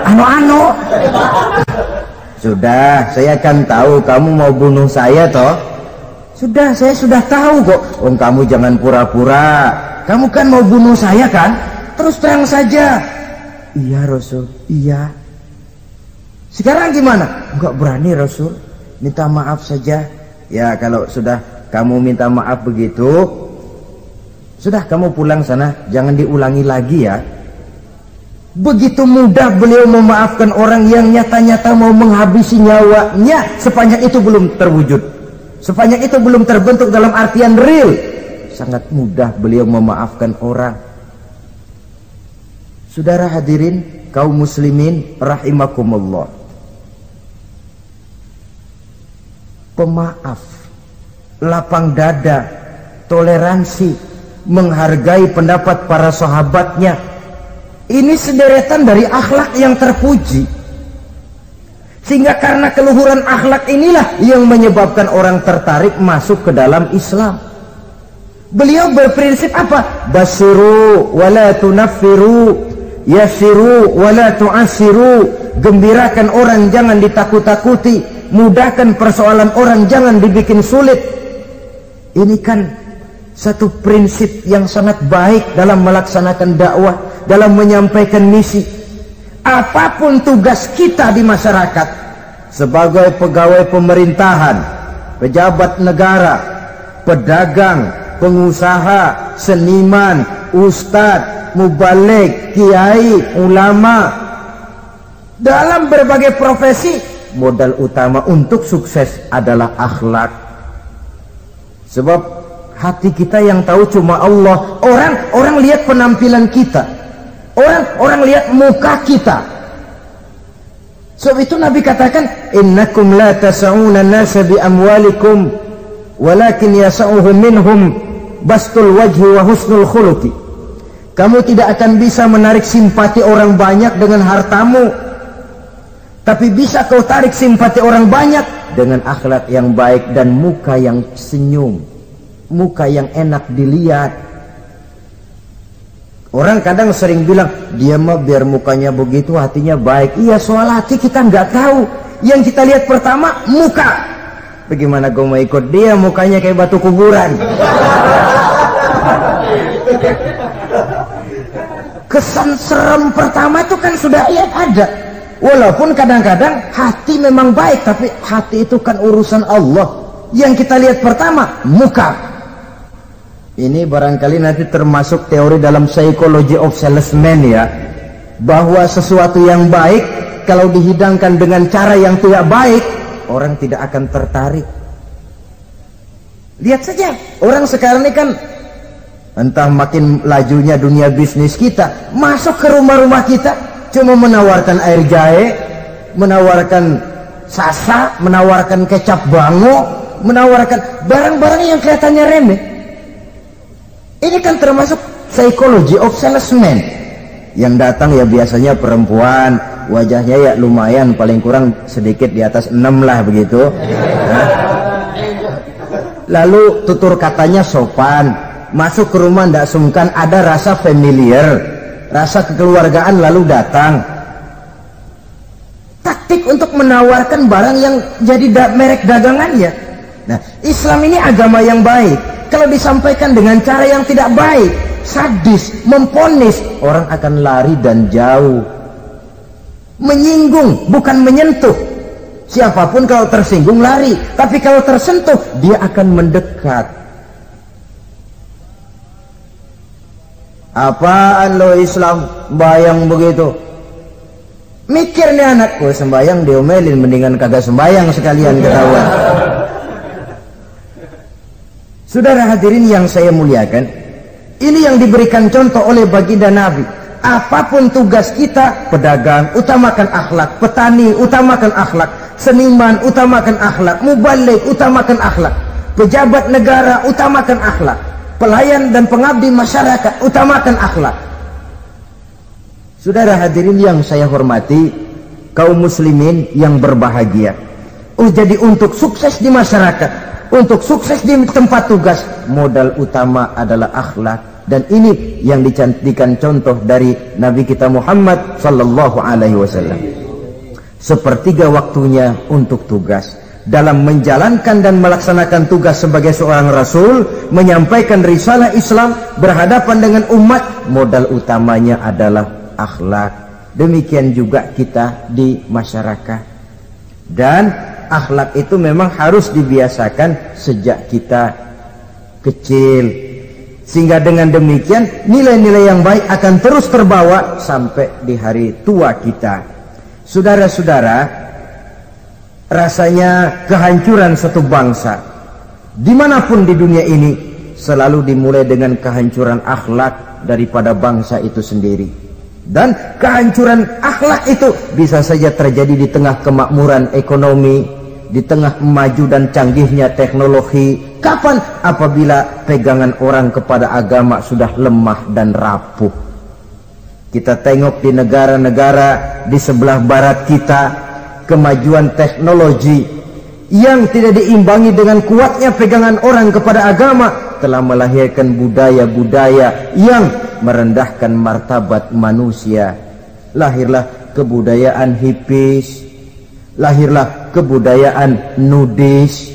Speaker 1: Ano. Sudah, saya kan tahu kamu mau bunuh saya toh. Sudah, saya sudah tahu kok. Om kamu jangan pura-pura. Kamu kan mau bunuh saya kan? Terus terang saja. Iya Rasul, iya. Sekarang gimana? Enggak berani Rasul, minta maaf saja. Ya kalau sudah kamu minta maaf begitu, sudah kamu pulang sana, jangan diulangi lagi ya. Begitu mudah beliau memaafkan orang yang nyata-nyata mau menghabisi nyawanya, sepanjang itu belum terwujud, sepanjang itu belum terbentuk dalam artian real. Sangat mudah beliau memaafkan orang. Saudara hadirin kaum muslimin rahimakumullah, pemaaf, lapang dada, toleransi, menghargai pendapat para sahabatnya, ini sederetan dari akhlak yang terpuji. Sehingga karena keluhuran akhlak inilah yang menyebabkan orang tertarik masuk ke dalam Islam. Beliau berprinsip apa? Basiru wala tunaffiru, yasiru wala tu'asiru. Gembirakan orang, jangan ditakut-takuti. Mudahkan persoalan orang, jangan dibikin sulit. Ini kan satu prinsip yang sangat baik dalam melaksanakan dakwah, dalam menyampaikan misi. Apapun tugas kita di masyarakat, sebagai pegawai pemerintahan, pejabat negara, pedagang, pengusaha, seniman, ustadz, mubaligh, kiai, ulama, dalam berbagai profesi, modal utama untuk sukses adalah akhlak. Sebab hati kita yang tahu cuma Allah. Orang lihat penampilan kita, orang lihat muka kita. Sebab itu Nabi katakan, innakum la tas'una an-nasa bi amwalikum walakin yas'uhum minhum bastul wajhi wa husnul khuluqi. Kamu tidak akan bisa menarik simpati orang banyak dengan hartamu, tapi bisa kau tarik simpati orang banyak dengan akhlak yang baik dan muka yang senyum, muka yang enak dilihat. Orang kadang sering bilang, dia mah biar mukanya begitu hatinya baik. Iya, soal hati kita nggak tahu. Yang kita lihat pertama muka. Bagaimana gue mau ikut dia mukanya kayak batu kuburan? Kesan serem pertama itu kan sudah ada. Walaupun kadang-kadang hati memang baik, tapi hati itu kan urusan Allah. Yang kita lihat pertama muka. Ini barangkali nanti termasuk teori dalam psychology of salesman ya, bahwa sesuatu yang baik kalau dihidangkan dengan cara yang tidak baik, orang tidak akan tertarik. Lihat saja, orang sekarang ini kan entah makin lajunya dunia bisnis kita, masuk ke rumah-rumah kita cuma menawarkan air jahe, menawarkan sasa, menawarkan kecap bango, menawarkan barang-barang yang kelihatannya remeh. Ini kan termasuk psychology of salesman. Yang datang ya biasanya perempuan, wajahnya ya lumayan, paling kurang sedikit di atas 6 lah begitu. Nah, lalu tutur katanya sopan, masuk ke rumah tidak sungkan, ada rasa familiar, rasa kekeluargaan, lalu datang. Taktik untuk menawarkan barang yang jadi merek dagangannya. Nah, Islam ini agama yang baik. Kalau disampaikan dengan cara yang tidak baik, sadis, memponis, orang akan lari dan jauh. Menyinggung, bukan menyentuh. Siapapun kalau tersinggung lari, tapi kalau tersentuh dia akan mendekat. Apaan lo Islam sembayang begitu? Mikir nih anakku, sembayang diomelin, mendingan kagak sembayang sekalian ketahuan. Saudara hadirin yang saya muliakan, ini yang diberikan contoh oleh baginda Nabi. Apapun tugas kita, pedagang utamakan akhlak, petani utamakan akhlak, seniman utamakan akhlak, mubaligh utamakan akhlak, pejabat negara utamakan akhlak, pelayan dan pengabdi masyarakat utamakan akhlak. Saudara hadirin yang saya hormati, kaum muslimin yang berbahagia. Jadi untuk sukses di masyarakat, untuk sukses di tempat tugas, modal utama adalah akhlak. Dan ini yang dicantikan contoh dari Nabi kita Muhammad sallallahu alaihi wasallam. Sepertiga waktunya untuk tugas. Dalam menjalankan dan melaksanakan tugas sebagai seorang rasul, menyampaikan risalah Islam, berhadapan dengan umat, modal utamanya adalah akhlak. Demikian juga kita di masyarakat. Dan akhlak itu memang harus dibiasakan sejak kita kecil, sehingga dengan demikian nilai-nilai yang baik akan terus terbawa sampai di hari tua kita. Saudara-saudara, rasanya kehancuran satu bangsa dimanapun di dunia ini selalu dimulai dengan kehancuran akhlak daripada bangsa itu sendiri. Dan kehancuran akhlak itu bisa saja terjadi di tengah kemakmuran ekonomi, di tengah maju dan canggihnya teknologi. Kapan? Apabila pegangan orang kepada agama sudah lemah dan rapuh. Kita tengok di negara-negara di sebelah barat kita, kemajuan teknologi yang tidak diimbangi dengan kuatnya pegangan orang kepada agama telah melahirkan budaya-budaya yang merendahkan martabat manusia. Lahirlah kebudayaan hippies, lahirlah kebudayaan nudis,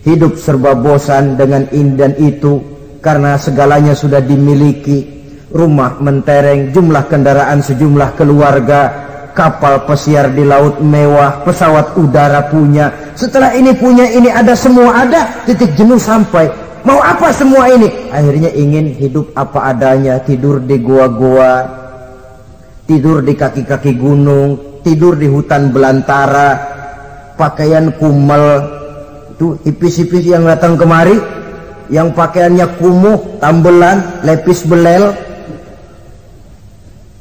Speaker 1: hidup serba bosan dengan ini dan itu karena segalanya sudah dimiliki. Rumah mentereng, jumlah kendaraan sejumlah keluarga, kapal pesiar di laut mewah, pesawat udara punya, setelah ini punya ini, ada semua ada, titik jenuh sampai. Mau apa semua ini? Akhirnya ingin hidup apa adanya, tidur di goa-goa, tidur di kaki-kaki gunung, tidur di hutan belantara, pakaian kumel. Itu hipis-hipis yang datang kemari, yang pakaiannya kumuh, tambelan, lepis belel,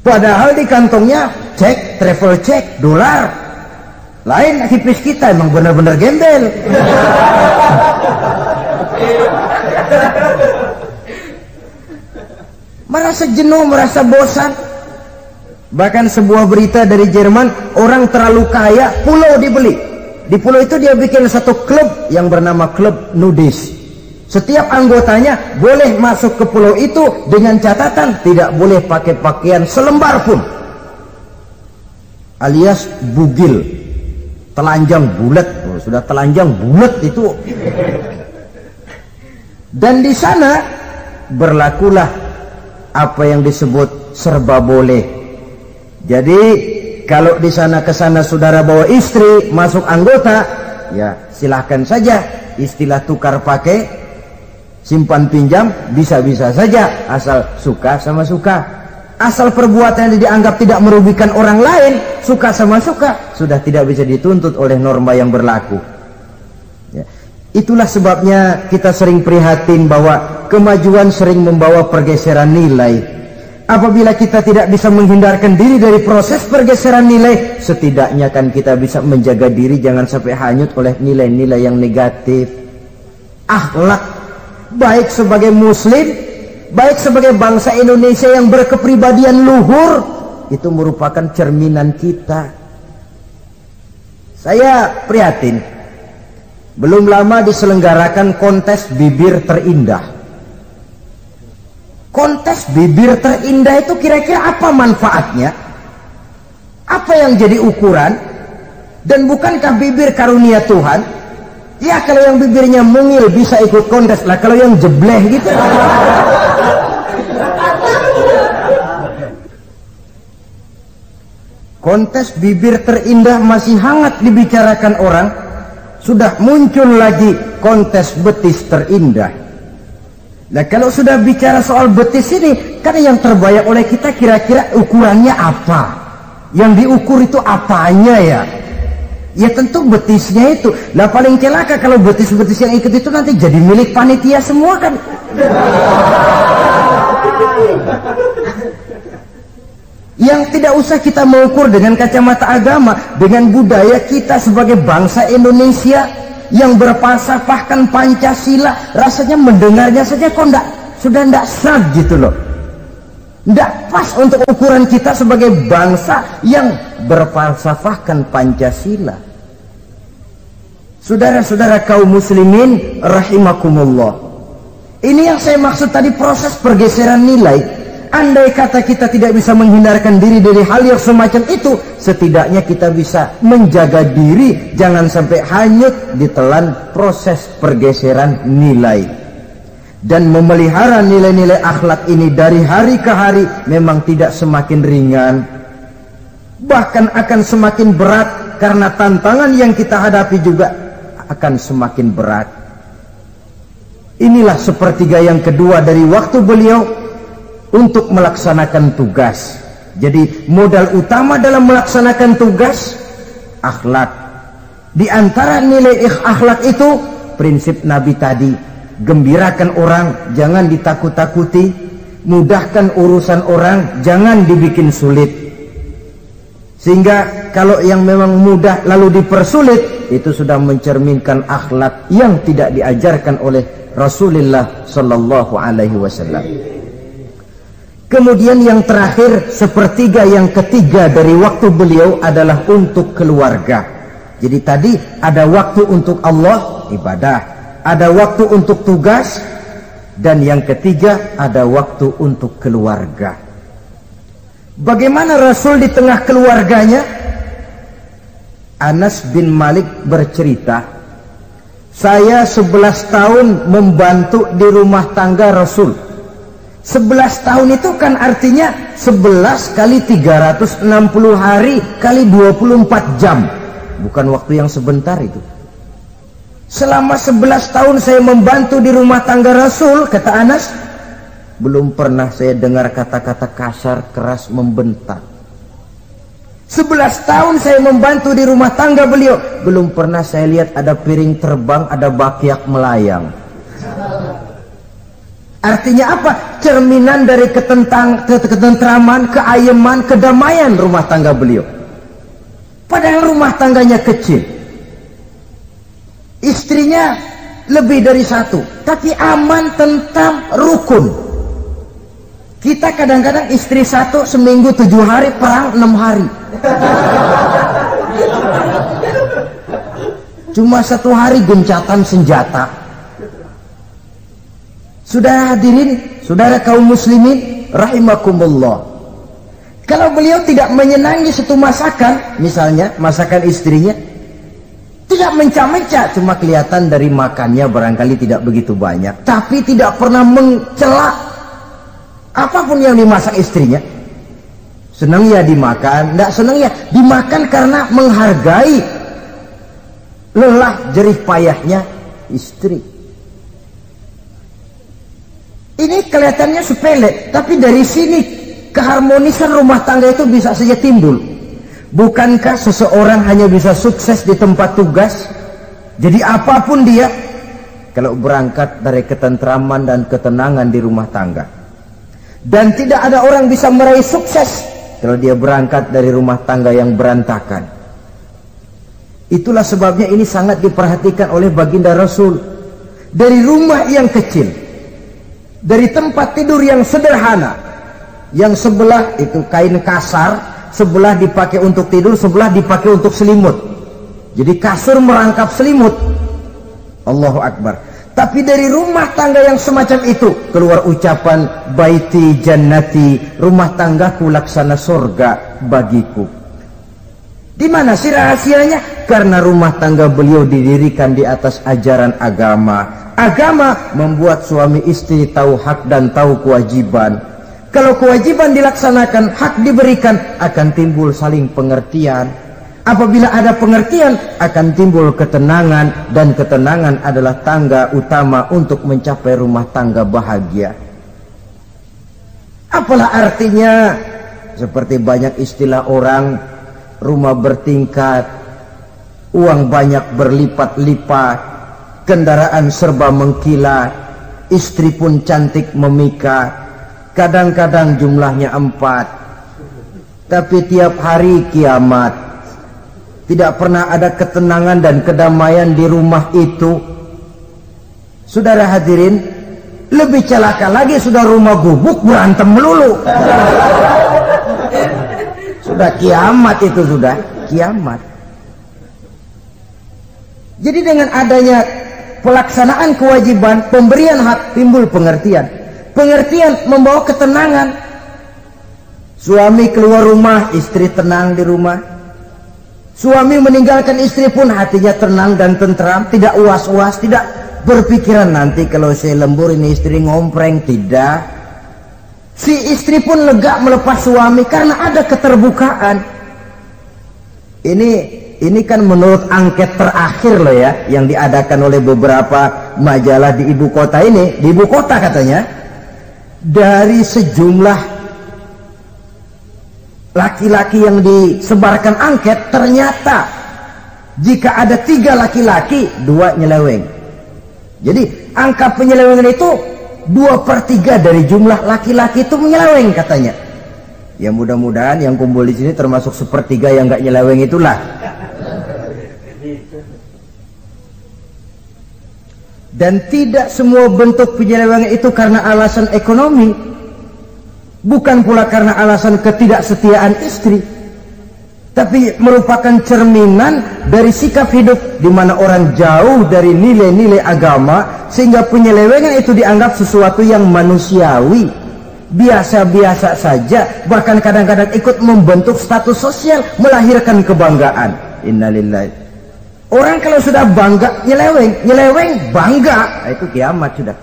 Speaker 1: padahal di kantongnya cek, travel cek, dolar. Lain hipis kita, emang benar-benar gembel. Merasa jenuh, merasa bosan. Bahkan sebuah berita dari Jerman, orang terlalu kaya, pulau dibeli. Di pulau itu dia bikin satu klub yang bernama klub nudis. Setiap anggotanya boleh masuk ke pulau itu dengan catatan tidak boleh pakai pakaian selembar pun, alias bugil, telanjang bulat. Sudah telanjang bulat itu. Dan di sana berlakulah apa yang disebut serba boleh. Jadi kalau di sana ke sana saudara bawa istri masuk anggota, ya silahkan saja. Istilah tukar pakai, simpan pinjam, bisa-bisa saja, asal suka sama suka. Asal perbuatan yang dianggap tidak merugikan orang lain, suka sama suka, sudah tidak bisa dituntut oleh norma yang berlaku. Ya. Itulah sebabnya kita sering prihatin bahwa kemajuan sering membawa pergeseran nilai. Apabila kita tidak bisa menghindarkan diri dari proses pergeseran nilai, setidaknya kan kita bisa menjaga diri jangan sampai hanyut oleh nilai-nilai yang negatif. Akhlak, baik sebagai muslim, baik sebagai bangsa Indonesia yang berkepribadian luhur, itu merupakan cerminan kita. Saya prihatin, belum lama diselenggarakan kontes bibir terindah. Kontes bibir terindah itu kira-kira apa manfaatnya? Apa yang jadi ukuran? Dan bukankah bibir karunia Tuhan? Ya kalau yang bibirnya mungil bisa ikut kontes lah, kalau yang jebleh gitu. Kontes bibir terindah masih hangat dibicarakan orang. Sudah muncul lagi kontes betis terindah. Nah kalau sudah bicara soal betis ini, kan yang terbayang oleh kita kira-kira ukurannya apa? Yang diukur itu apanya ya? Ya tentu betisnya itu. Nah paling celaka kalau betis-betis yang ikut itu nanti jadi milik panitia semua kan. Yang tidak usah kita mengukur dengan kacamata agama, dengan budaya kita sebagai bangsa Indonesia yang berfalsafahkan Pancasila, rasanya mendengarnya saja kok sudah tidak sah gitu loh. Tidak pas untuk ukuran kita sebagai bangsa yang berfalsafahkan Pancasila. Saudara-saudara kaum muslimin rahimakumullah, ini yang saya maksud tadi, proses pergeseran nilai. Andai kata kita tidak bisa menghindarkan diri dari hal yang semacam itu, setidaknya kita bisa menjaga diri jangan sampai hanyut ditelan proses pergeseran nilai. Dan memelihara nilai-nilai akhlak ini dari hari ke hari memang tidak semakin ringan, bahkan akan semakin berat, karena tantangan yang kita hadapi juga akan semakin berat. Inilah sepertiga yang kedua dari waktu beliau untuk melaksanakan tugas. Jadi modal utama dalam melaksanakan tugas akhlak. Di antara nilai akhlak itu prinsip Nabi tadi, gembirakan orang, jangan ditakut-takuti, mudahkan urusan orang, jangan dibikin sulit. Sehingga kalau yang memang mudah lalu dipersulit, itu sudah mencerminkan akhlak yang tidak diajarkan oleh Rasulullah sallallahu alaihi wasallam. Kemudian yang terakhir, sepertiga yang ketiga dari waktu beliau adalah untuk keluarga. Jadi tadi ada waktu untuk Allah, ibadah, ada waktu untuk tugas, dan yang ketiga ada waktu untuk keluarga. Bagaimana Rasul di tengah keluarganya? Anas bin Malik bercerita, saya 11 tahun membantu di rumah tangga Rasul. 11 tahun itu kan artinya 11 kali 360 hari kali 24 jam. Bukan waktu yang sebentar itu. Selama 11 tahun saya membantu di rumah tangga Rasul, kata Anas, belum pernah saya dengar kata-kata kasar, keras, membentak. 11 tahun saya membantu di rumah tangga beliau, belum pernah saya lihat ada piring terbang, ada bakyak melayang. Artinya apa? Cerminan dari ketentraman, keayeman, kedamaian rumah tangga beliau. Padahal rumah tangganya kecil, istrinya lebih dari satu, tapi aman, tentram, rukun. Kita kadang-kadang istri satu seminggu 7 hari, perang 6 hari. Cuma 1 hari gencatan senjata. Saudara hadirin, saudara kaum muslimin rahimakumullah, kalau beliau tidak menyenangi satu masakan, misalnya masakan istrinya, tidak mencah-mencah, cuma kelihatan dari makannya barangkali tidak begitu banyak, tapi tidak pernah mencela apapun yang dimasak istrinya. Senang ya dimakan, tidak senang ya dimakan karena menghargai lelah jerih payahnya istri. Ini kelihatannya sepele, tapi dari sini keharmonisan rumah tangga itu bisa saja timbul. Bukankah seseorang hanya bisa sukses di tempat tugas, jadi apapun dia, kalau berangkat dari ketentraman dan ketenangan di rumah tangga? Dan tidak ada orang bisa meraih sukses kalau dia berangkat dari rumah tangga yang berantakan. Itulah sebabnya ini sangat diperhatikan oleh baginda Rasul. Dari rumah yang kecil, dari tempat tidur yang sederhana, yang sebelah itu kain kasar, sebelah dipakai untuk tidur, sebelah dipakai untuk selimut. Jadi kasur merangkap selimut. Allahu Akbar. Tapi dari rumah tangga yang semacam itu keluar ucapan baiti jannati, rumah tanggaku laksana surga bagiku. Di mana sih rahasianya? Karena rumah tangga beliau didirikan di atas ajaran agama. Agama membuat suami istri tahu hak dan tahu kewajiban. Kalau kewajiban dilaksanakan, hak diberikan, akan timbul saling pengertian. Apabila ada pengertian, akan timbul ketenangan, dan ketenangan adalah tangga utama untuk mencapai rumah tangga bahagia. Apalah artinya? Seperti banyak istilah orang, rumah bertingkat, uang banyak berlipat-lipat, kendaraan serba mengkilat, istri pun cantik memikat, kadang-kadang jumlahnya 4, tapi tiap hari kiamat. Tidak pernah ada ketenangan dan kedamaian di rumah itu. Saudara hadirin, lebih celaka lagi sudah rumah gubuk berantem melulu. Sudah kiamat itu, sudah kiamat. Jadi dengan adanya pelaksanaan kewajiban, pemberian hak, timbul pengertian. Pengertian membawa ketenangan. Suami keluar rumah, istri tenang di rumah. Suami meninggalkan istri pun hatinya tenang dan tentram, tidak uas-uas, tidak berpikiran nanti kalau saya lembur ini istri ngompreng, tidak. Si istri pun lega melepas suami karena ada keterbukaan. Ini kan menurut angket terakhir loh ya, yang diadakan oleh beberapa majalah di ibu kota ini. Di ibu kota katanya, dari sejumlah laki-laki yang disebarkan angket, ternyata jika ada 3 laki-laki, 2 nyeleweng. Jadi angka penyelewengan itu 2/3 dari jumlah laki-laki itu menyeleweng katanya. Ya mudah-mudahan yang kumpul di sini termasuk 1/3 yang nggak nyeleweng itulah. Dan tidak semua bentuk penyelewengan itu karena alasan ekonomi, bukan pula karena alasan ketidaksetiaan istri, tapi merupakan cerminan dari sikap hidup di mana orang jauh dari nilai-nilai agama, sehingga penyelewengan itu dianggap sesuatu yang manusiawi, biasa-biasa saja, bahkan kadang-kadang ikut membentuk status sosial, melahirkan kebanggaan. Innalillahi. Orang kalau sudah bangga nyeleweng bangga, itu kiamat sudah.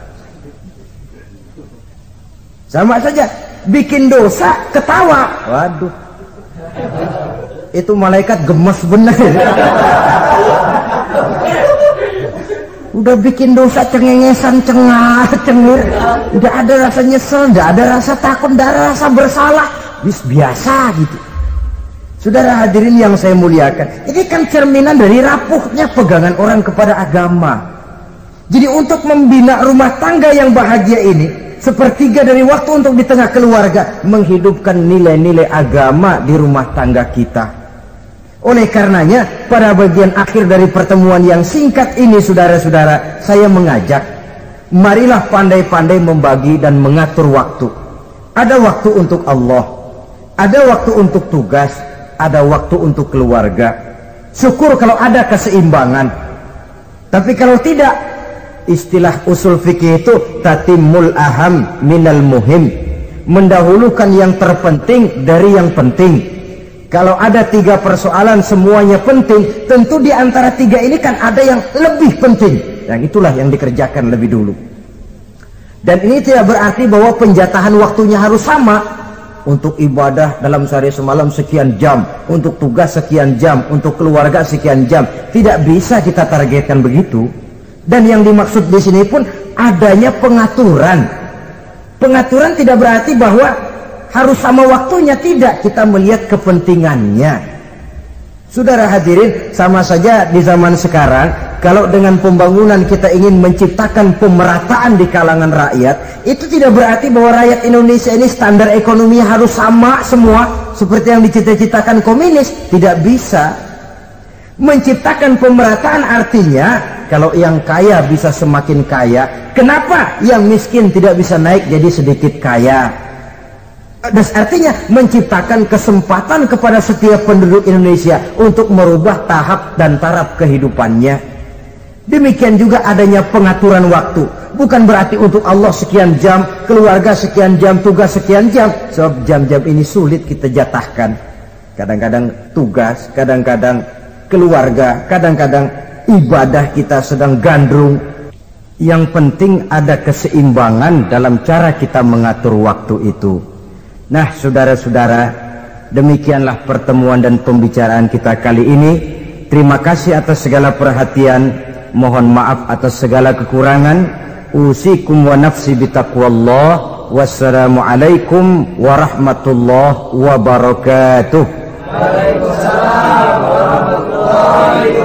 Speaker 1: Sama saja, bikin dosa ketawa. Waduh, itu malaikat gemes bener. Udah bikin dosa cengengesan, cengar, cengir, udah ada rasa nyesel, udah ada rasa takut, udah ada rasa bersalah, biasa gitu. Saudara hadirin yang saya muliakan, ini kan cerminan dari rapuhnya pegangan orang kepada agama. Jadi untuk membina rumah tangga yang bahagia ini, sepertiga dari waktu untuk di tengah keluarga, menghidupkan nilai-nilai agama di rumah tangga kita. Oleh karenanya, pada bagian akhir dari pertemuan yang singkat ini, saudara-saudara, saya mengajak, marilah pandai-pandai membagi dan mengatur waktu. Ada waktu untuk Allah, ada waktu untuk tugas, ada waktu untuk keluarga. Syukur kalau ada keseimbangan. Tapi kalau tidak, istilah usul fikih itu tatimul aham minal muhim, mendahulukan yang terpenting dari yang penting. Kalau ada 3 persoalan semuanya penting, tentu di antara 3 ini kan ada yang lebih penting. Yang itulah yang dikerjakan lebih dulu. Dan ini tidak berarti bahwa penjatahan waktunya harus sama. Untuk ibadah dalam sehari semalam sekian jam, untuk tugas sekian jam, untuk keluarga sekian jam. Tidak bisa kita targetkan begitu. Dan yang dimaksud di sini pun adanya pengaturan. Pengaturan tidak berarti bahwa harus sama waktunya, tidak. Kita melihat kepentingannya. Saudara hadirin, sama saja di zaman sekarang, kalau dengan pembangunan kita ingin menciptakan pemerataan di kalangan rakyat, itu tidak berarti bahwa rakyat Indonesia ini standar ekonominya harus sama semua seperti yang dicita-citakan komunis. Tidak bisa. Menciptakan pemerataan artinya kalau yang kaya bisa semakin kaya, kenapa yang miskin tidak bisa naik jadi sedikit kaya? Dan artinya menciptakan kesempatan kepada setiap penduduk Indonesia untuk merubah tahap dan taraf kehidupannya. Demikian juga adanya pengaturan waktu. Bukan berarti untuk Allah sekian jam, keluarga sekian jam, tugas sekian jam. Sebab jam-jam ini sulit kita jatahkan. Kadang-kadang tugas, kadang-kadang keluarga, kadang-kadang ibadah kita sedang gandrung. Yang penting ada keseimbangan dalam cara kita mengatur waktu itu. Nah, saudara-saudara, demikianlah pertemuan dan pembicaraan kita kali ini. Terima kasih atas segala perhatian. Mohon maaf atas segala kekurangan. Usikum wa nafsi bitaqwallah. Wassalamualaikum warahmatullahi wabarakatuh.
Speaker 2: Waalaikumsalam warahmatullahi wabarakatuh.